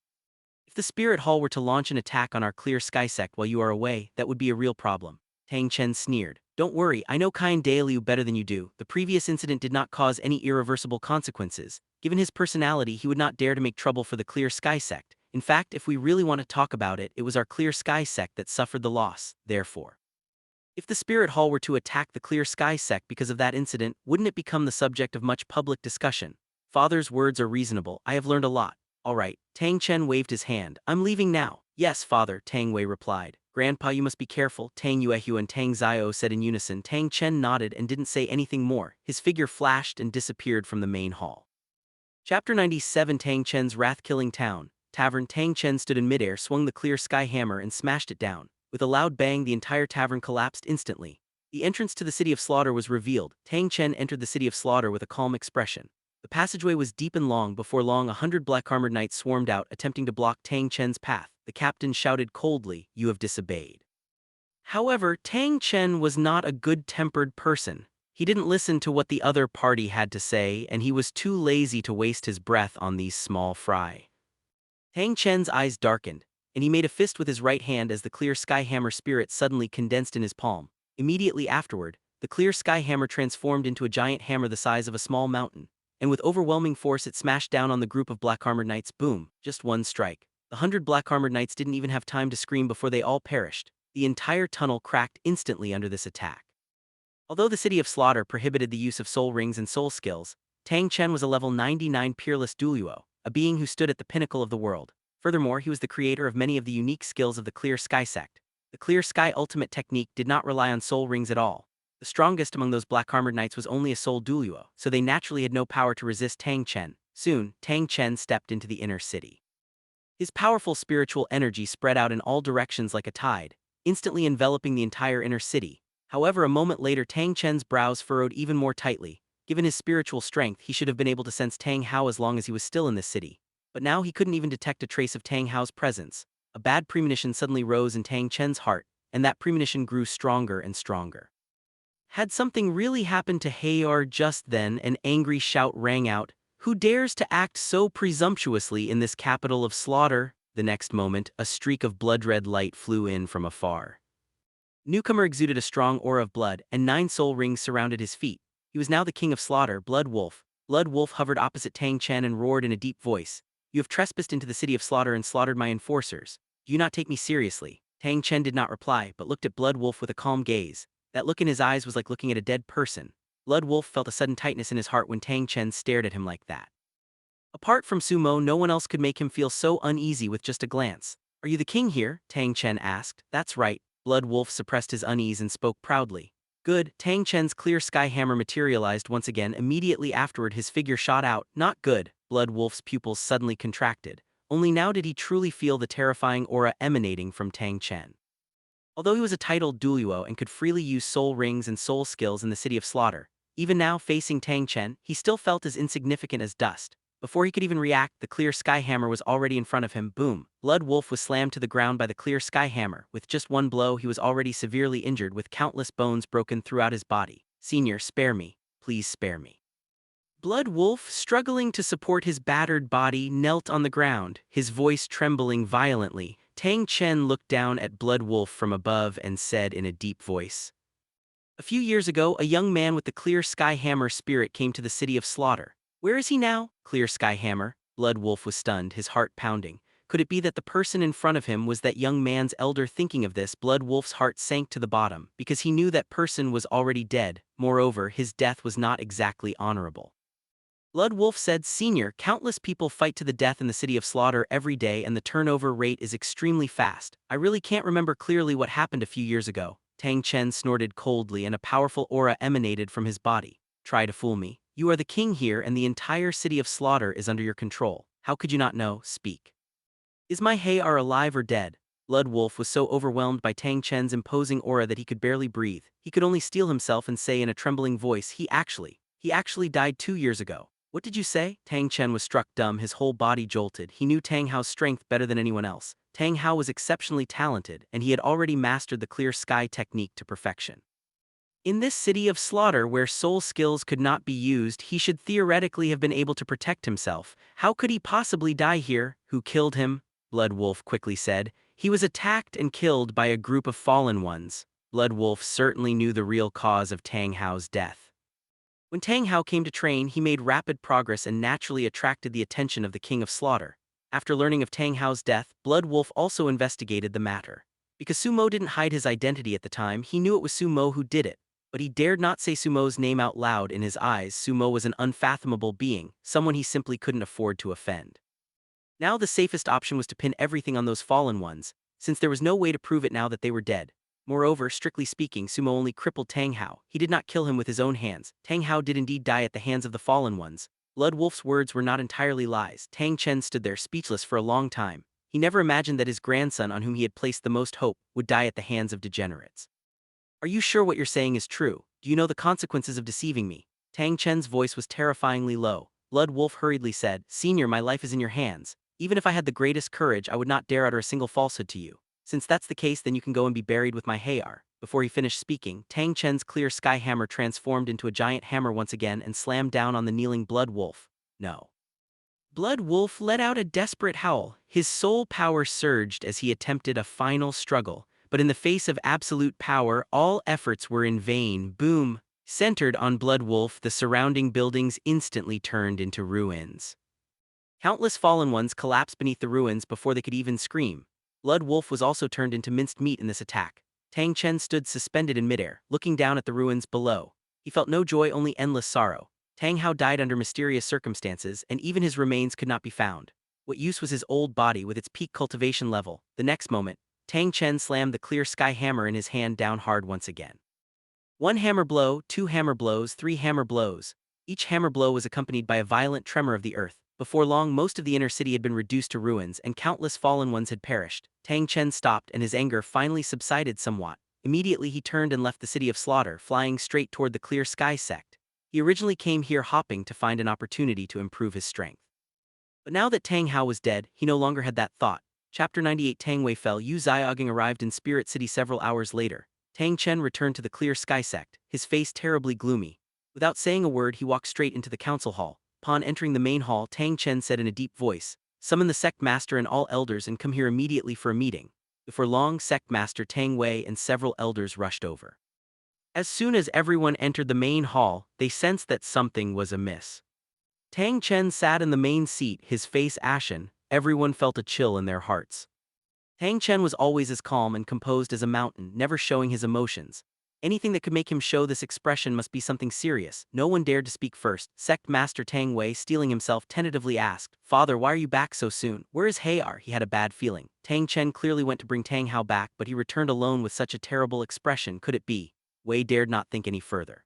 If the spirit hall were to launch an attack on our Clear Sky sect while you are away, that would be a real problem. Tang Chen sneered. Don't worry, I know Qian Daliu better than you do. The previous incident did not cause any irreversible consequences. Given his personality, he would not dare to make trouble for the Clear Sky sect. In fact, if we really want to talk about it, it was our Clear Sky sect that suffered the loss. Therefore, if the spirit hall were to attack the Clear Sky sect because of that incident, wouldn't it become the subject of much public discussion? Father's words are reasonable. I have learned a lot. All right. Tang Chen waved his hand. I'm leaving now. Yes, father, Tang Wei replied. Grandpa, you must be careful, Tang Yuehu and Tang Zio said in unison. Tang Chen nodded and didn't say anything more. His figure flashed and disappeared from the main hall. Chapter 97. Tang Chen's Wrath-Killing Town. Tavern. Tang Chen stood in midair, swung the Clear Sky hammer and smashed it down. With a loud bang, the entire tavern collapsed instantly. The entrance to the city of slaughter was revealed. Tang Chen entered the city of slaughter with a calm expression. The passageway was deep and long. Before long, 100 black-armored knights swarmed out, attempting to block Tang Chen's path. The captain shouted coldly, "You have disobeyed." However, Tang Chen was not a good-tempered person. He didn't listen to what the other party had to say, and he was too lazy to waste his breath on these small fry. Tang Chen's eyes darkened, and he made a fist with his right hand as the Clear Sky Hammer spirit suddenly condensed in his palm. Immediately afterward, the Clear Sky Hammer transformed into a giant hammer the size of a small mountain, and with overwhelming force it smashed down on the group of black-armored knights. Boom, just one strike. The 100 black-armored knights didn't even have time to scream before they all perished. The entire tunnel cracked instantly under this attack. Although the city of slaughter prohibited the use of soul rings and soul skills, Tang Chen was a level 99 peerless Douluo, a being who stood at the pinnacle of the world. Furthermore, he was the creator of many of the unique skills of the Clear Sky sect. The Clear Sky ultimate technique did not rely on soul rings at all. The strongest among those black-armored knights was only a soul Douluo, so they naturally had no power to resist Tang Chen. Soon, Tang Chen stepped into the inner city. His powerful spiritual energy spread out in all directions like a tide, instantly enveloping the entire inner city. However, a moment later, Tang Chen's brows furrowed even more tightly. Given his spiritual strength, he should have been able to sense Tang Hao as long as he was still in this city. But now he couldn't even detect a trace of Tang Hao's presence. A bad premonition suddenly rose in Tang Chen's heart, and that premonition grew stronger and stronger. Had something really happened to Heir just then? An angry shout rang out. Who dares to act so presumptuously in this capital of slaughter? The next moment, a streak of blood-red light flew in from afar. Newcomer exuded a strong aura of blood, and 9 soul rings surrounded his feet. He was now the king of slaughter, Blood Wolf. Blood Wolf hovered opposite Tang Chen and roared in a deep voice. You have trespassed into the city of slaughter and slaughtered my enforcers. Do you not take me seriously? Tang Chen did not reply, but looked at Blood Wolf with a calm gaze. That look in his eyes was like looking at a dead person. Blood Wolf felt a sudden tightness in his heart when Tang Chen stared at him like that. Apart from Sumo, no one else could make him feel so uneasy with just a glance. Are you the king here? Tang Chen asked. That's right. Blood Wolf suppressed his unease and spoke proudly. Good. Tang Chen's Clear Sky Hammer materialized once again. Immediately afterward, his figure shot out. Not good. Blood Wolf's pupils suddenly contracted. Only now did he truly feel the terrifying aura emanating from Tang Chen. Although he was a titled Douluo and could freely use soul rings and soul skills in the city of slaughter, even now facing Tang Chen, he still felt as insignificant as dust. Before he could even react, the Clear Sky Hammer was already in front of him. Boom! Blood Wolf was slammed to the ground by the Clear Sky Hammer. With just one blow, he was already severely injured, with countless bones broken throughout his body. Senior, spare me. Please spare me. Blood Wolf, struggling to support his battered body, knelt on the ground, his voice trembling violently. Tang Chen looked down at Blood Wolf from above and said in a deep voice, "A few years ago, a young man with the Clear Sky Hammer spirit came to the city of slaughter. Where is he now?" Clear Sky Hammer? Blood Wolf was stunned, his heart pounding. Could it be that the person in front of him was that young man's elder? Thinking of this, Blood Wolf's heart sank to the bottom, because he knew that person was already dead. Moreover, his death was not exactly honorable. Blood Wolf said, "Senior, countless people fight to the death in the city of slaughter every day and the turnover rate is extremely fast. I really can't remember clearly what happened a few years ago." Tang Chen snorted coldly and a powerful aura emanated from his body. "Try to fool me. You are the king here and the entire city of slaughter is under your control. How could you not know? Speak. Is my Hayar alive or dead?" Blood Wolf was so overwhelmed by Tang Chen's imposing aura that he could barely breathe. He could only steel himself and say in a trembling voice, He actually died 2 years ago." "What did you say?" Tang Chen was struck dumb, his whole body jolted. He knew Tang Hao's strength better than anyone else. Tang Hao was exceptionally talented, and he had already mastered the clear sky technique to perfection. In this city of slaughter where soul skills could not be used, he should theoretically have been able to protect himself. How could he possibly die here? Who killed him? Blood Wolf quickly said. "He was attacked and killed by a group of fallen ones." Blood Wolf certainly knew the real cause of Tang Hao's death. When Tang Hao came to train, he made rapid progress and naturally attracted the attention of the King of Slaughter. After learning of Tang Hao's death, Blood Wolf also investigated the matter. Because Sumo didn't hide his identity at the time, he knew it was Sumo who did it. But he dared not say Sumo's name out loud. In his eyes, Sumo was an unfathomable being, someone he simply couldn't afford to offend. Now the safest option was to pin everything on those fallen ones, since there was no way to prove it now that they were dead. Moreover, strictly speaking, Sumo only crippled Tang Hao. He did not kill him with his own hands. Tang Hao did indeed die at the hands of the fallen ones. Blood Wolf's words were not entirely lies. Tang Chen stood there speechless for a long time. He never imagined that his grandson, on whom he had placed the most hope, would die at the hands of degenerates. "Are you sure what you're saying is true? Do you know the consequences of deceiving me?" Tang Chen's voice was terrifyingly low. Blood Wolf hurriedly said, "Senior, my life is in your hands. Even if I had the greatest courage, I would not dare utter a single falsehood to you. Since that's the case, then you can go and be buried with my Hayar." Before he finished speaking, Tang Chen's clear sky hammer transformed into a giant hammer once again and slammed down on the kneeling Blood Wolf. No. Blood Wolf let out a desperate howl. His soul power surged as he attempted a final struggle. But in the face of absolute power, all efforts were in vain. Boom! Centered on Blood Wolf, the surrounding buildings instantly turned into ruins. Countless fallen ones collapsed beneath the ruins before they could even scream. Blood Wolf was also turned into minced meat in this attack. Tang Chen stood suspended in midair, looking down at the ruins below. He felt no joy, only endless sorrow. Tang Hao died under mysterious circumstances, and even his remains could not be found. What use was his old body with its peak cultivation level? The next moment, Tang Chen slammed the clear sky hammer in his hand down hard once again. 1 hammer blow, 2 hammer blows, 3 hammer blows. Each hammer blow was accompanied by a violent tremor of the earth. Before long, most of the inner city had been reduced to ruins and countless fallen ones had perished. Tang Chen stopped and his anger finally subsided somewhat. Immediately he turned and left the city of slaughter, flying straight toward the clear sky sect. He originally came here hopping to find an opportunity to improve his strength. But now that Tang Hao was dead, he no longer had that thought. Chapter 98. Tang Wei fell. Xiaogang arrived in Spirit City several hours later. Tang Chen returned to the clear sky sect, his face terribly gloomy. Without saying a word, he walked straight into the council hall. Upon entering the main hall, Tang Chen said in a deep voice, "Summon the sect master and all elders and come here immediately for a meeting." Before long, sect master Tang Wei and several elders rushed over. As soon as everyone entered the main hall, they sensed that something was amiss. Tang Chen sat in the main seat, his face ashen. Everyone felt a chill in their hearts. Tang Chen was always as calm and composed as a mountain, never showing his emotions. Anything that could make him show this expression must be something serious. No one dared to speak first. Sect Master Tang Wei, steeling himself, tentatively asked, "Father, why are you back so soon? Where is Hayar?" He had a bad feeling. Tang Chen clearly went to bring Tang Hao back, but he returned alone with such a terrible expression. Could it be? Wei dared not think any further.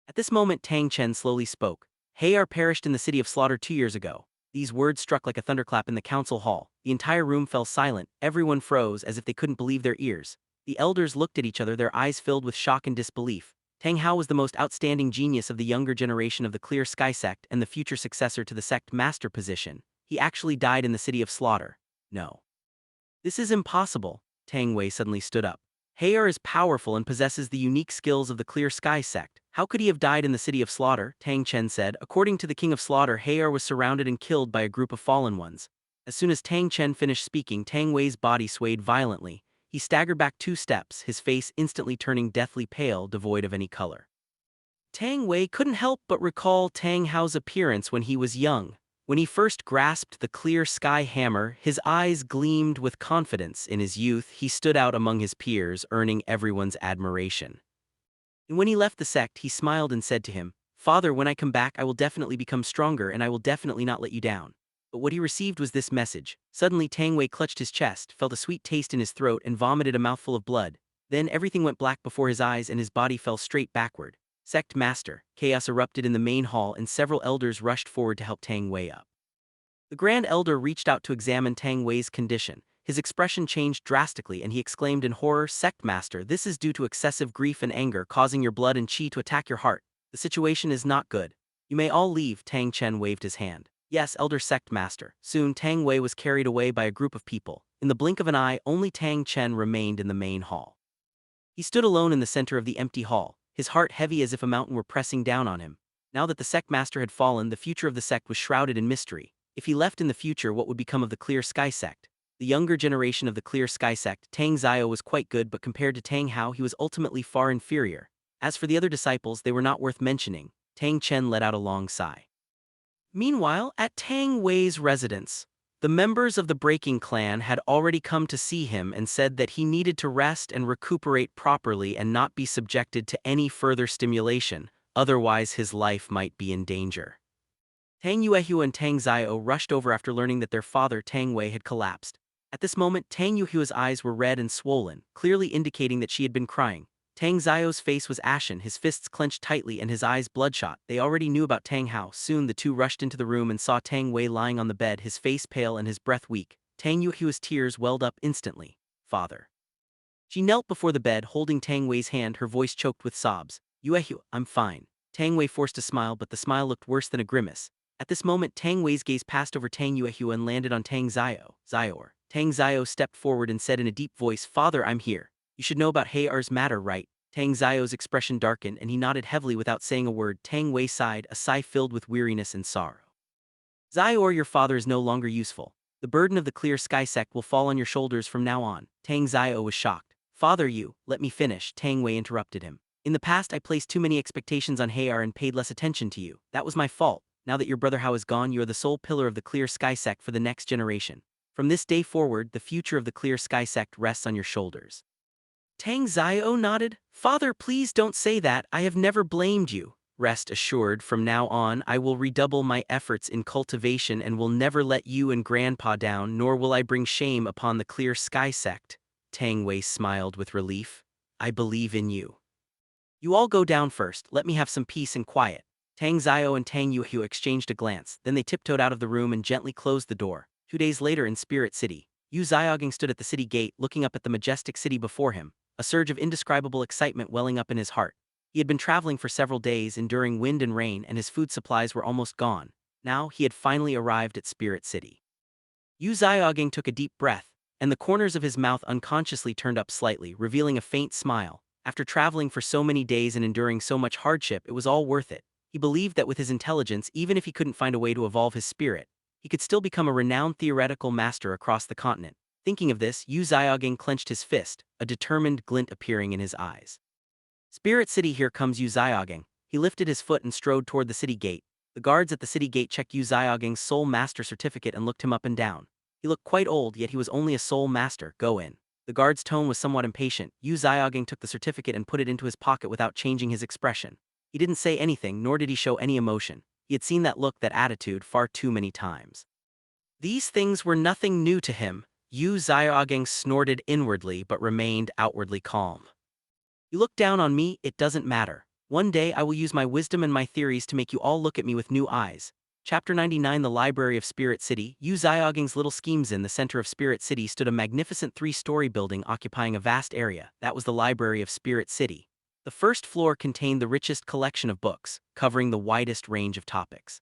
At this moment, Tang Chen slowly spoke. "Hayar perished in the city of slaughter 2 years ago." These words struck like a thunderclap in the council hall. The entire room fell silent. Everyone froze as if they couldn't believe their ears. The elders looked at each other, their eyes filled with shock and disbelief. Tang Hao was the most outstanding genius of the younger generation of the Clear Sky sect and the future successor to the sect master position. He actually died in the city of slaughter. No. This is impossible. Tang Wei suddenly stood up. Hayar is powerful and possesses the unique skills of the Clear Sky sect. How could he have died in the city of slaughter? Tang Chen said. According to the king of slaughter, Hayar was surrounded and killed by a group of fallen ones. As soon as Tang Chen finished speaking, Tang Wei's body swayed violently. He staggered back 2 steps, his face instantly turning deathly pale, devoid of any color. Tang Wei couldn't help but recall Tang Hao's appearance when he was young. When he first grasped the clear sky hammer, his eyes gleamed with confidence. In his youth, he stood out among his peers, earning everyone's admiration. And when he left the sect, he smiled and said to him, "Father, when I come back, I will definitely become stronger and I will definitely not let you down." But what he received was this message. Suddenly Tang Wei clutched his chest, felt a sweet taste in his throat and vomited a mouthful of blood. Then everything went black before his eyes and his body fell straight backward. Sect Master, chaos erupted in the main hall and several elders rushed forward to help Tang Wei up. The Grand Elder reached out to examine Tang Wei's condition. His expression changed drastically and he exclaimed in horror, "Sect Master, this is due to excessive grief and anger causing your blood and qi to attack your heart. The situation is not good. You may all leave." Tang Chen waved his hand. "Yes, Elder Sect Master." Soon Tang Wei was carried away by a group of people. In the blink of an eye, only Tang Chen remained in the main hall. He stood alone in the center of the empty hall, his heart heavy as if a mountain were pressing down on him. Now that the sect master had fallen, the future of the sect was shrouded in mystery. If he left in the future, what would become of the Clear Sky sect? The younger generation of the Clear Sky sect, Tang Zio, was quite good, but compared to Tang Hao, he was ultimately far inferior. As for the other disciples, they were not worth mentioning. Tang Chen let out a long sigh. Meanwhile, at Tang Wei's residence, the members of the Breaking Clan had already come to see him and said that he needed to rest and recuperate properly and not be subjected to any further stimulation, otherwise his life might be in danger. Tang Yuehu and Tang Zio rushed over after learning that their father Tang Wei had collapsed. At this moment, Tang Yuehu's eyes were red and swollen, clearly indicating that she had been crying. Tang Zio's face was ashen, his fists clenched tightly and his eyes bloodshot. They already knew about Tang Hao. Soon the two rushed into the room and saw Tang Wei lying on the bed, his face pale and his breath weak. Tang Yuehu's tears welled up instantly. "Father." She knelt before the bed, holding Tang Wei's hand, her voice choked with sobs. "Yuehu, I'm fine." Tang Wei forced a smile, but the smile looked worse than a grimace. At this moment, Tang Wei's gaze passed over Tang Yuehu and landed on Tang Zio. "Zior." Tang Zio stepped forward and said in a deep voice, "Father, I'm here. You should know about Hayar's matter, right?" Tang Zio's expression darkened and he nodded heavily without saying a word. Tang Wei sighed, a sigh filled with weariness and sorrow. "Zior, your father is no longer useful. The burden of the Clear Sky sect will fall on your shoulders from now on." Tang Zio was shocked. "Father, let me finish," Tang Wei interrupted him. "In the past I placed too many expectations on Hayar and paid less attention to you. That was my fault. Now that your brother Hao is gone, you are the sole pillar of the Clear Sky sect for the next generation. From this day forward, the future of the Clear Sky sect rests on your shoulders." Tang Zio nodded. "Father, please don't say that. I have never blamed you. Rest assured, from now on I will redouble my efforts in cultivation and will never let you and Grandpa down, nor will I bring shame upon the Clear Sky sect." Tang Wei smiled with relief. "I believe in you. You all go down first. Let me have some peace and quiet." Tang Zio and Tang Yuehu exchanged a glance, then they tiptoed out of the room and gently closed the door. 2 days later in Spirit City, Xiaogang stood at the city gate, looking up at the majestic city before him, a surge of indescribable excitement welling up in his heart. He had been traveling for several days, enduring wind and rain, and his food supplies were almost gone. Now he had finally arrived at Spirit City. Xiaogang took a deep breath, and the corners of his mouth unconsciously turned up slightly, revealing a faint smile. After traveling for so many days and enduring so much hardship, it was all worth it. He believed that with his intelligence, even if he couldn't find a way to evolve his spirit, he could still become a renowned theoretical master across the continent. Thinking of this, Xiaogang clenched his fist, a determined glint appearing in his eyes. "Spirit City, here comes Xiaogang." He lifted his foot and strode toward the city gate. The guards at the city gate checked Xiaogang's soul master certificate and looked him up and down. He looked quite old, yet he was only a soul master. "Go in." The guard's tone was somewhat impatient. Xiaogang took the certificate and put it into his pocket without changing his expression. He didn't say anything, nor did he show any emotion. He had seen that look, that attitude, far too many times. These things were nothing new to him. Xiaogang snorted inwardly but remained outwardly calm. "You look down on me, it doesn't matter. One day I will use my wisdom and my theories to make you all look at me with new eyes." Chapter 99, The Library of Spirit City. Xiaogang's little schemes. In the center of Spirit City stood a magnificent 3-story building occupying a vast area. That was the Library of Spirit City. The first floor contained the richest collection of books, covering the widest range of topics.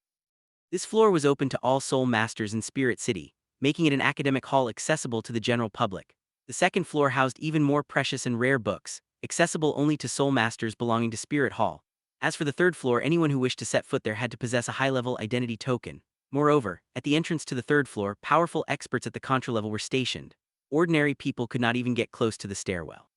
This floor was open to all soul masters in Spirit City, making it an academic hall accessible to the general public. The second floor housed even more precious and rare books, accessible only to soul masters belonging to Spirit Hall. As for the third floor, anyone who wished to set foot there had to possess a high-level identity token. Moreover, at the entrance to the third floor, powerful experts at the Contra level were stationed. Ordinary people could not even get close to the stairwell.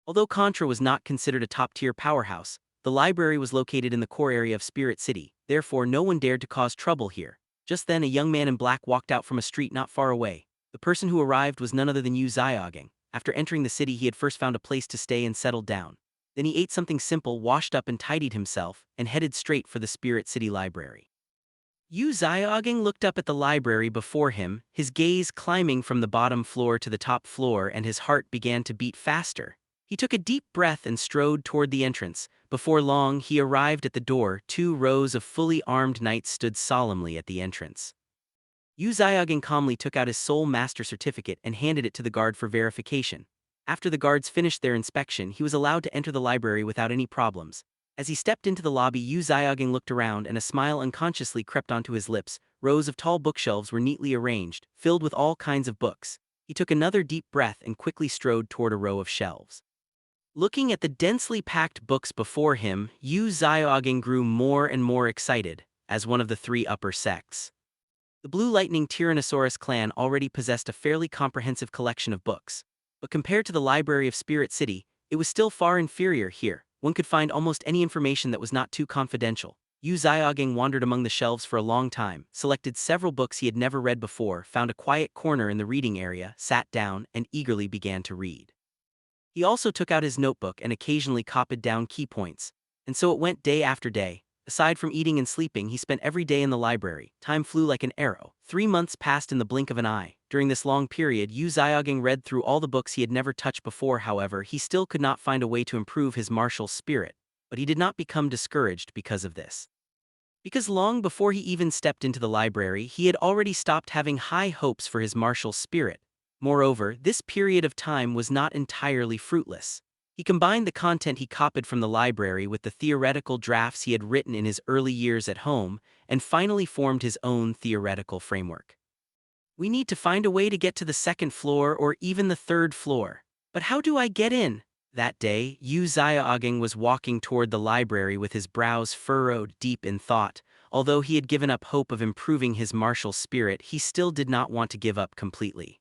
Although Contra was not considered a top-tier powerhouse, the library was located in the core area of Spirit City, therefore no one dared to cause trouble here. Just then a young man in black walked out from a street not far away. The person who arrived was none other than Xiaogang. After entering the city he had first found a place to stay and settled down. Then he ate something simple, washed up and tidied himself, and headed straight for the Spirit City Library. Xiaogang looked up at the library before him, his gaze climbing from the bottom floor to the top floor, and his heart began to beat faster. He took a deep breath and strode toward the entrance. Before long, he arrived at the door. 2 rows of fully armed knights stood solemnly at the entrance. Xiaogang calmly took out his Soul Master certificate and handed it to the guard for verification. After the guards finished their inspection, he was allowed to enter the library without any problems. As he stepped into the lobby, Xiaogang looked around and a smile unconsciously crept onto his lips. Rows of tall bookshelves were neatly arranged, filled with all kinds of books. He took another deep breath and quickly strode toward a row of shelves. Looking at the densely packed books before him, Xiaogang grew more and more excited, as one of the 3 upper sects. The Blue Lightning Tyrannosaurus clan already possessed a fairly comprehensive collection of books. But compared to the Library of Spirit City, it was still far inferior. Here, one could find almost any information that was not too confidential. Xiaogang wandered among the shelves for a long time, selected several books he had never read before, found a quiet corner in the reading area, sat down, and eagerly began to read. He also took out his notebook and occasionally copied down key points. And so it went day after day. Aside from eating and sleeping, he spent every day in the library. Time flew like an arrow. 3 months passed in the blink of an eye. During this long period, Xiaogang read through all the books he had never touched before. However, he still could not find a way to improve his martial spirit. But he did not become discouraged because of this. Because long before he even stepped into the library, he had already stopped having high hopes for his martial spirit. Moreover, this period of time was not entirely fruitless. He combined the content he copied from the library with the theoretical drafts he had written in his early years at home, and finally formed his own theoretical framework. We need to find a way to get to the 2nd floor or even the 3rd floor. But how do I get in? That day, Xiaogang was walking toward the library with his brows furrowed, deep in thought. Although he had given up hope of improving his martial spirit, he still did not want to give up completely.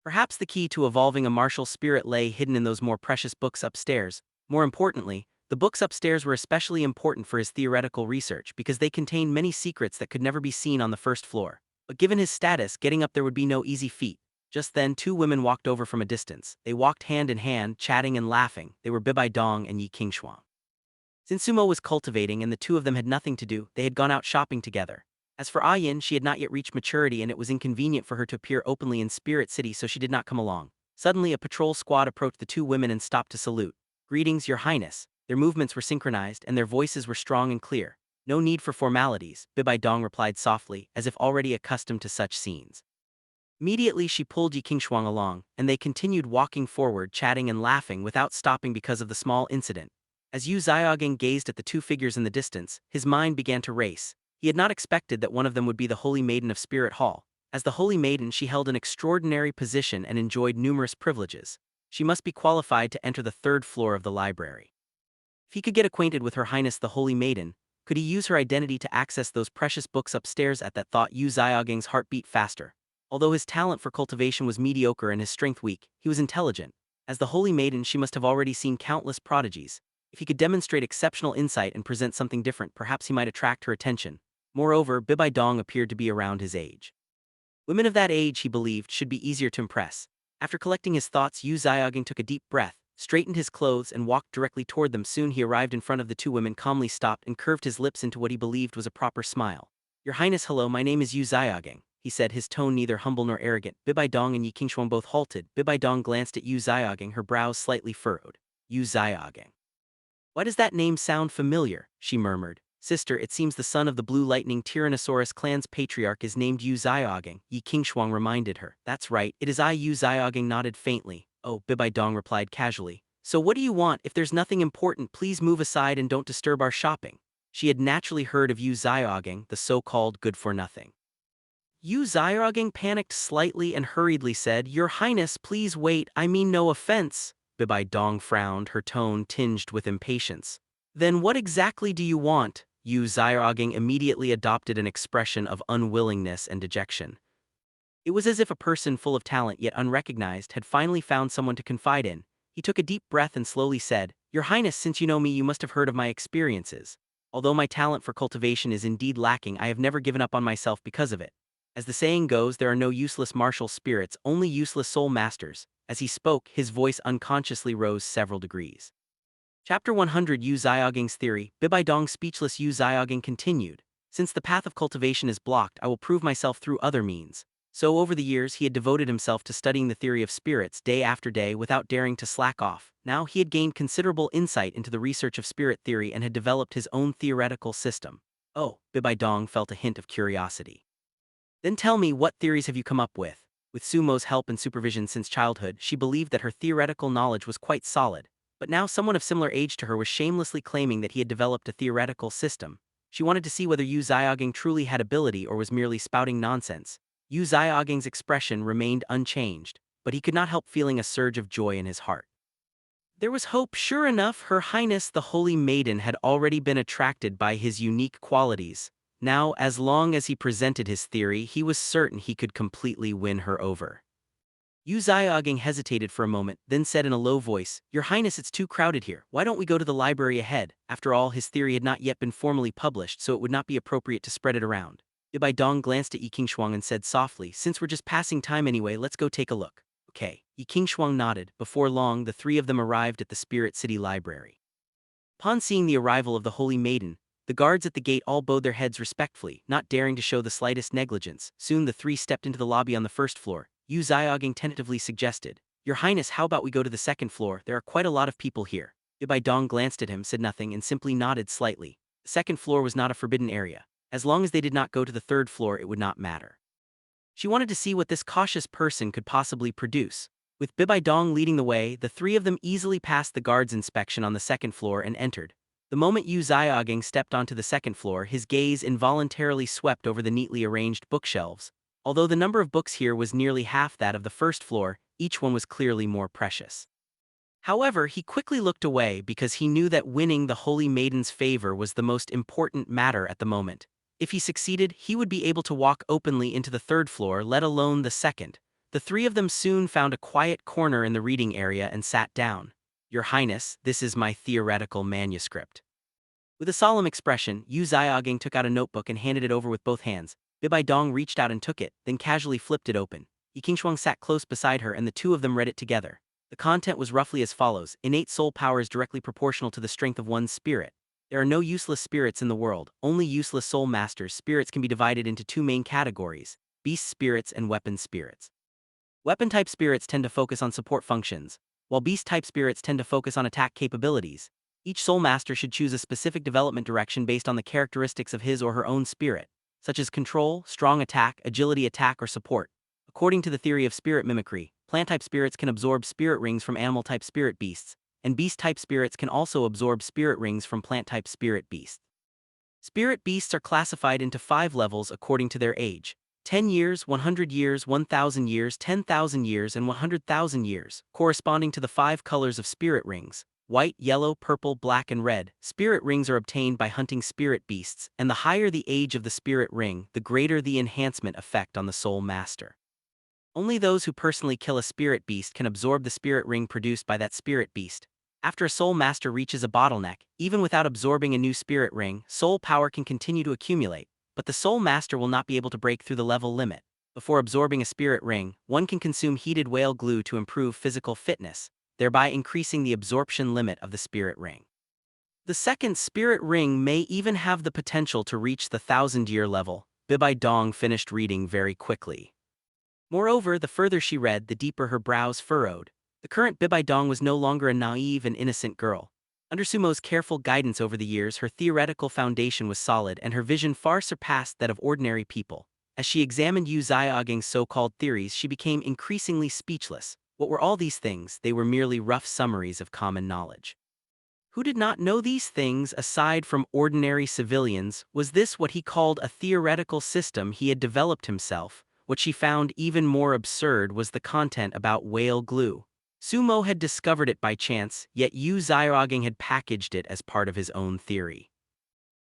Perhaps the key to evolving a martial spirit lay hidden in those more precious books upstairs. More importantly, the books upstairs were especially important for his theoretical research because they contained many secrets that could never be seen on the 1st floor. But given his status, getting up there would be no easy feat. Just then 2 women walked over from a distance. They walked hand in hand, chatting and laughing. They were Bibi Dong and Xunji. Since Sumo was cultivating and the 2 of them had nothing to do, they had gone out shopping together. As for Yin, she had not yet reached maturity and it was inconvenient for her to appear openly in Spirit City, so she did not come along. Suddenly a patrol squad approached the 2 women and stopped to salute. "Greetings, Your Highness." Their movements were synchronized and their voices were strong and clear. "No need for formalities," Bibi Dong replied softly, as if already accustomed to such scenes. Immediately she pulled Xunji along, and they continued walking forward, chatting and laughing without stopping because of the small incident. As Xiaogang gazed at the 2 figures in the distance, his mind began to race. He had not expected that one of them would be the Holy Maiden of Spirit Hall. As the Holy Maiden, she held an extraordinary position and enjoyed numerous privileges. She must be qualified to enter the 3rd floor of the library. If he could get acquainted with Her Highness the Holy Maiden, could he use her identity to access those precious books upstairs? At that thought, Xiaogang's heart beat faster. Although his talent for cultivation was mediocre and his strength weak, he was intelligent. As the Holy Maiden, she must have already seen countless prodigies. If he could demonstrate exceptional insight and present something different, perhaps he might attract her attention. Moreover, Bibi Dong appeared to be around his age. Women of that age, he believed, should be easier to impress. After collecting his thoughts, Xiaogang took a deep breath, straightened his clothes and walked directly toward them. Soon he arrived in front of the 2 women, calmly stopped and curved his lips into what he believed was a proper smile. "Your Highness, hello, my name is Xiaogang," he said, his tone neither humble nor arrogant. Bibi Dong and Xunji both halted. Bibi Dong glanced at Xiaogang, her brows slightly furrowed. "Xiaogang. Why does that name sound familiar?" she murmured. "Sister, it seems the son of the Blue Lightning Tyrannosaurus clan's patriarch is named Xiaogang," Xunji reminded her. "That's right, it is I." Xiaogang nodded faintly. "Oh," Bibi Dong replied casually. "So what do you want? If there's nothing important, please move aside and don't disturb our shopping." She had naturally heard of Xiaogang, the so-called good-for-nothing. Xiaogang panicked slightly and hurriedly said, "Your Highness, please wait, I mean no offense." Bibi Dong frowned, her tone tinged with impatience. "Then what exactly do you want?" Xiaogang immediately adopted an expression of unwillingness and dejection. It was as if a person full of talent yet unrecognized had finally found someone to confide in. He took a deep breath and slowly said, "Your Highness, since you know me, you must have heard of my experiences. Although my talent for cultivation is indeed lacking, I have never given up on myself because of it. As the saying goes, there are no useless martial spirits, only useless soul masters." As he spoke, his voice unconsciously rose several degrees. Chapter 100 Yu Xiaogang's Theory. Bibi Dong speechless. Yu Xiaogang continued, "Since the path of cultivation is blocked, I will prove myself through other means." So over the years he had devoted himself to studying the theory of spirits day after day without daring to slack off. Now he had gained considerable insight into the research of spirit theory and had developed his own theoretical system. Oh, Bibi Dong felt a hint of curiosity. "Then tell me, what theories have you come up with?" With Sumo's help and supervision since childhood, she believed that her theoretical knowledge was quite solid. But now someone of similar age to her was shamelessly claiming that he had developed a theoretical system. She wanted to see whether Yu Xiaogang truly had ability or was merely spouting nonsense. Yu Xiaogang's expression remained unchanged, but he could not help feeling a surge of joy in his heart. There was hope. Sure enough, Her Highness the Holy Maiden had already been attracted by his unique qualities. Now, as long as he presented his theory, he was certain he could completely win her over. Yu Xiaogang hesitated for a moment, then said in a low voice, "Your Highness, it's too crowded here. Why don't we go to the library ahead?" After all, his theory had not yet been formally published, so it would not be appropriate to spread it around. Bibi Dong glanced at Yi Qingshuang and said softly, "Since we're just passing time anyway, let's go take a look." "Okay." Yi Qingshuang nodded. Before long, the three of them arrived at the Spirit City Library. Upon seeing the arrival of the Holy Maiden, the guards at the gate all bowed their heads respectfully, not daring to show the slightest negligence. Soon the three stepped into the lobby on the first floor. Yu Xiaogang tentatively suggested, "Your Highness, how about we go to the second floor? There are quite a lot of people here." Bibi Dong glanced at him, said nothing, and simply nodded slightly. The second floor was not a forbidden area. As long as they did not go to the third floor, it would not matter. She wanted to see what this cautious person could possibly produce. With Bibi Dong leading the way, the three of them easily passed the guards' inspection on the second floor and entered. The moment Yu Xiaogang stepped onto the second floor, his gaze involuntarily swept over the neatly arranged bookshelves. Although the number of books here was nearly half that of the first floor, each one was clearly more precious. However, he quickly looked away because he knew that winning the Holy Maiden's favor was the most important matter at the moment. If he succeeded, he would be able to walk openly into the third floor, let alone the second. The three of them soon found a quiet corner in the reading area and sat down. "Your Highness, this is my theoretical manuscript." With a solemn expression, Yu Xiaogang took out a notebook and handed it over with both hands. Bibi Dong reached out and took it, then casually flipped it open. Yi Qingshuang sat close beside her and the two of them read it together. The content was roughly as follows: innate soul power is directly proportional to the strength of one's spirit. There are no useless spirits in the world, only useless soul masters. Spirits can be divided into two main categories: beast spirits and weapon spirits. Weapon-type spirits tend to focus on support functions, while beast-type spirits tend to focus on attack capabilities. Each soul master should choose a specific development direction based on the characteristics of his or her own spirit, such as control, strong attack, agility attack, or support. According to the theory of spirit mimicry, plant-type spirits can absorb spirit rings from animal-type spirit beasts, and beast-type spirits can also absorb spirit rings from plant-type spirit beasts. Spirit beasts are classified into 5 levels according to their age: 10 years, 100 years, 1,000 years, 10,000 years, and 100,000 years, corresponding to the 5 colors of spirit rings: white, yellow, purple, black, and red. Spirit rings are obtained by hunting spirit beasts, and the higher the age of the spirit ring, the greater the enhancement effect on the soul master. Only those who personally kill a spirit beast can absorb the spirit ring produced by that spirit beast. After a soul master reaches a bottleneck, even without absorbing a new spirit ring, soul power can continue to accumulate, but the soul master will not be able to break through the level limit. Before absorbing a spirit ring, one can consume heated whale glue to improve physical fitness, thereby increasing the absorption limit of the spirit ring. The second spirit ring may even have the potential to reach the 1,000-year level. Bibi Dong finished reading very quickly. Moreover, the further she read, the deeper her brows furrowed. The current Bibi Dong was no longer a naive and innocent girl. Under Sumo's careful guidance over the years, her theoretical foundation was solid and her vision far surpassed that of ordinary people. As she examined Yu Xiaogang's so-called theories, she became increasingly speechless. What were all these things? They were merely rough summaries of common knowledge. Who did not know these things aside from ordinary civilians? Was this what he called a theoretical system he had developed himself? What she found even more absurd was the content about whale glue. Sumo had discovered it by chance, yet Yu Xiaogang had packaged it as part of his own theory.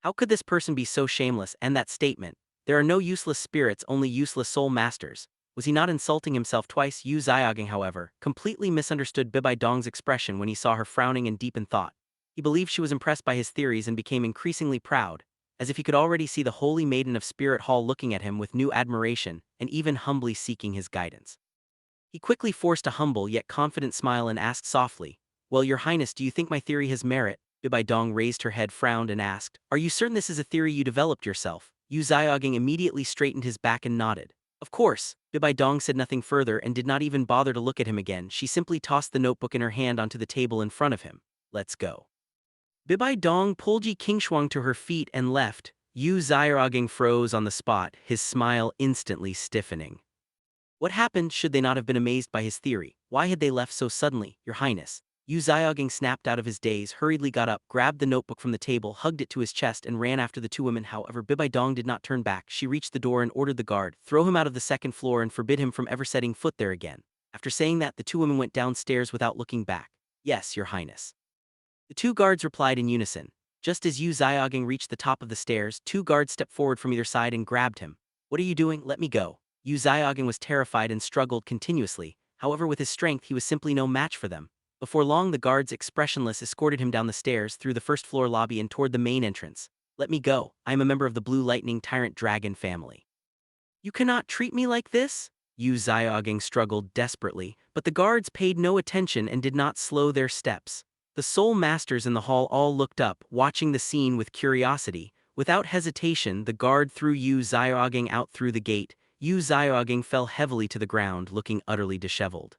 How could this person be so shameless? And that statement, there are no useless spirits, only useless soul masters. Was he not insulting himself twice? Yu Xiaogang, however, completely misunderstood Bibi Dong's expression when he saw her frowning and deep in thought. He believed she was impressed by his theories and became increasingly proud, as if he could already see the holy maiden of Spirit Hall looking at him with new admiration and even humbly seeking his guidance. He quickly forced a humble yet confident smile and asked softly, "Well, Your Highness, do you think my theory has merit?" Bibi Dong raised her head, frowned, and asked, "Are you certain this is a theory you developed yourself?" Yu Xiaogang immediately straightened his back and nodded. Of course. Bibi Dong said nothing further and did not even bother to look at him again. She simply tossed the notebook in her hand onto the table in front of him. "Let's go." Bibi Dong pulled Ji Qingshuang to her feet and left. Yu Xiaogang froze on the spot, his smile instantly stiffening. What happened? Should they not have been amazed by his theory? Why had they left so suddenly, Your Highness? Yu Xiaogang snapped out of his daze, hurriedly got up, grabbed the notebook from the table, hugged it to his chest, and ran after the two women. However, Bibi Dong did not turn back. She reached the door and ordered the guard, throw him out of the second floor and forbid him from ever setting foot there again. After saying that, the two women went downstairs without looking back. "Yes, Your Highness." The two guards replied in unison. Just as Yu Xiaogang reached the top of the stairs, two guards stepped forward from either side and grabbed him. "What are you doing? Let me go." Yu Xiaogang was terrified and struggled continuously. However, with his strength, he was simply no match for them. Before long, the guards, expressionless, escorted him down the stairs, through the first-floor lobby and toward the main entrance. "Let me go. I am a member of the Blue Lightning Tyrant Dragon family." "You cannot treat me like this?" Yu Xiaogang struggled desperately, but the guards paid no attention and did not slow their steps. The soul masters in the hall all looked up, watching the scene with curiosity. Without hesitation, the guard threw Yu Xiaogang out through the gate. Yu Xiaogang fell heavily to the ground, looking utterly disheveled.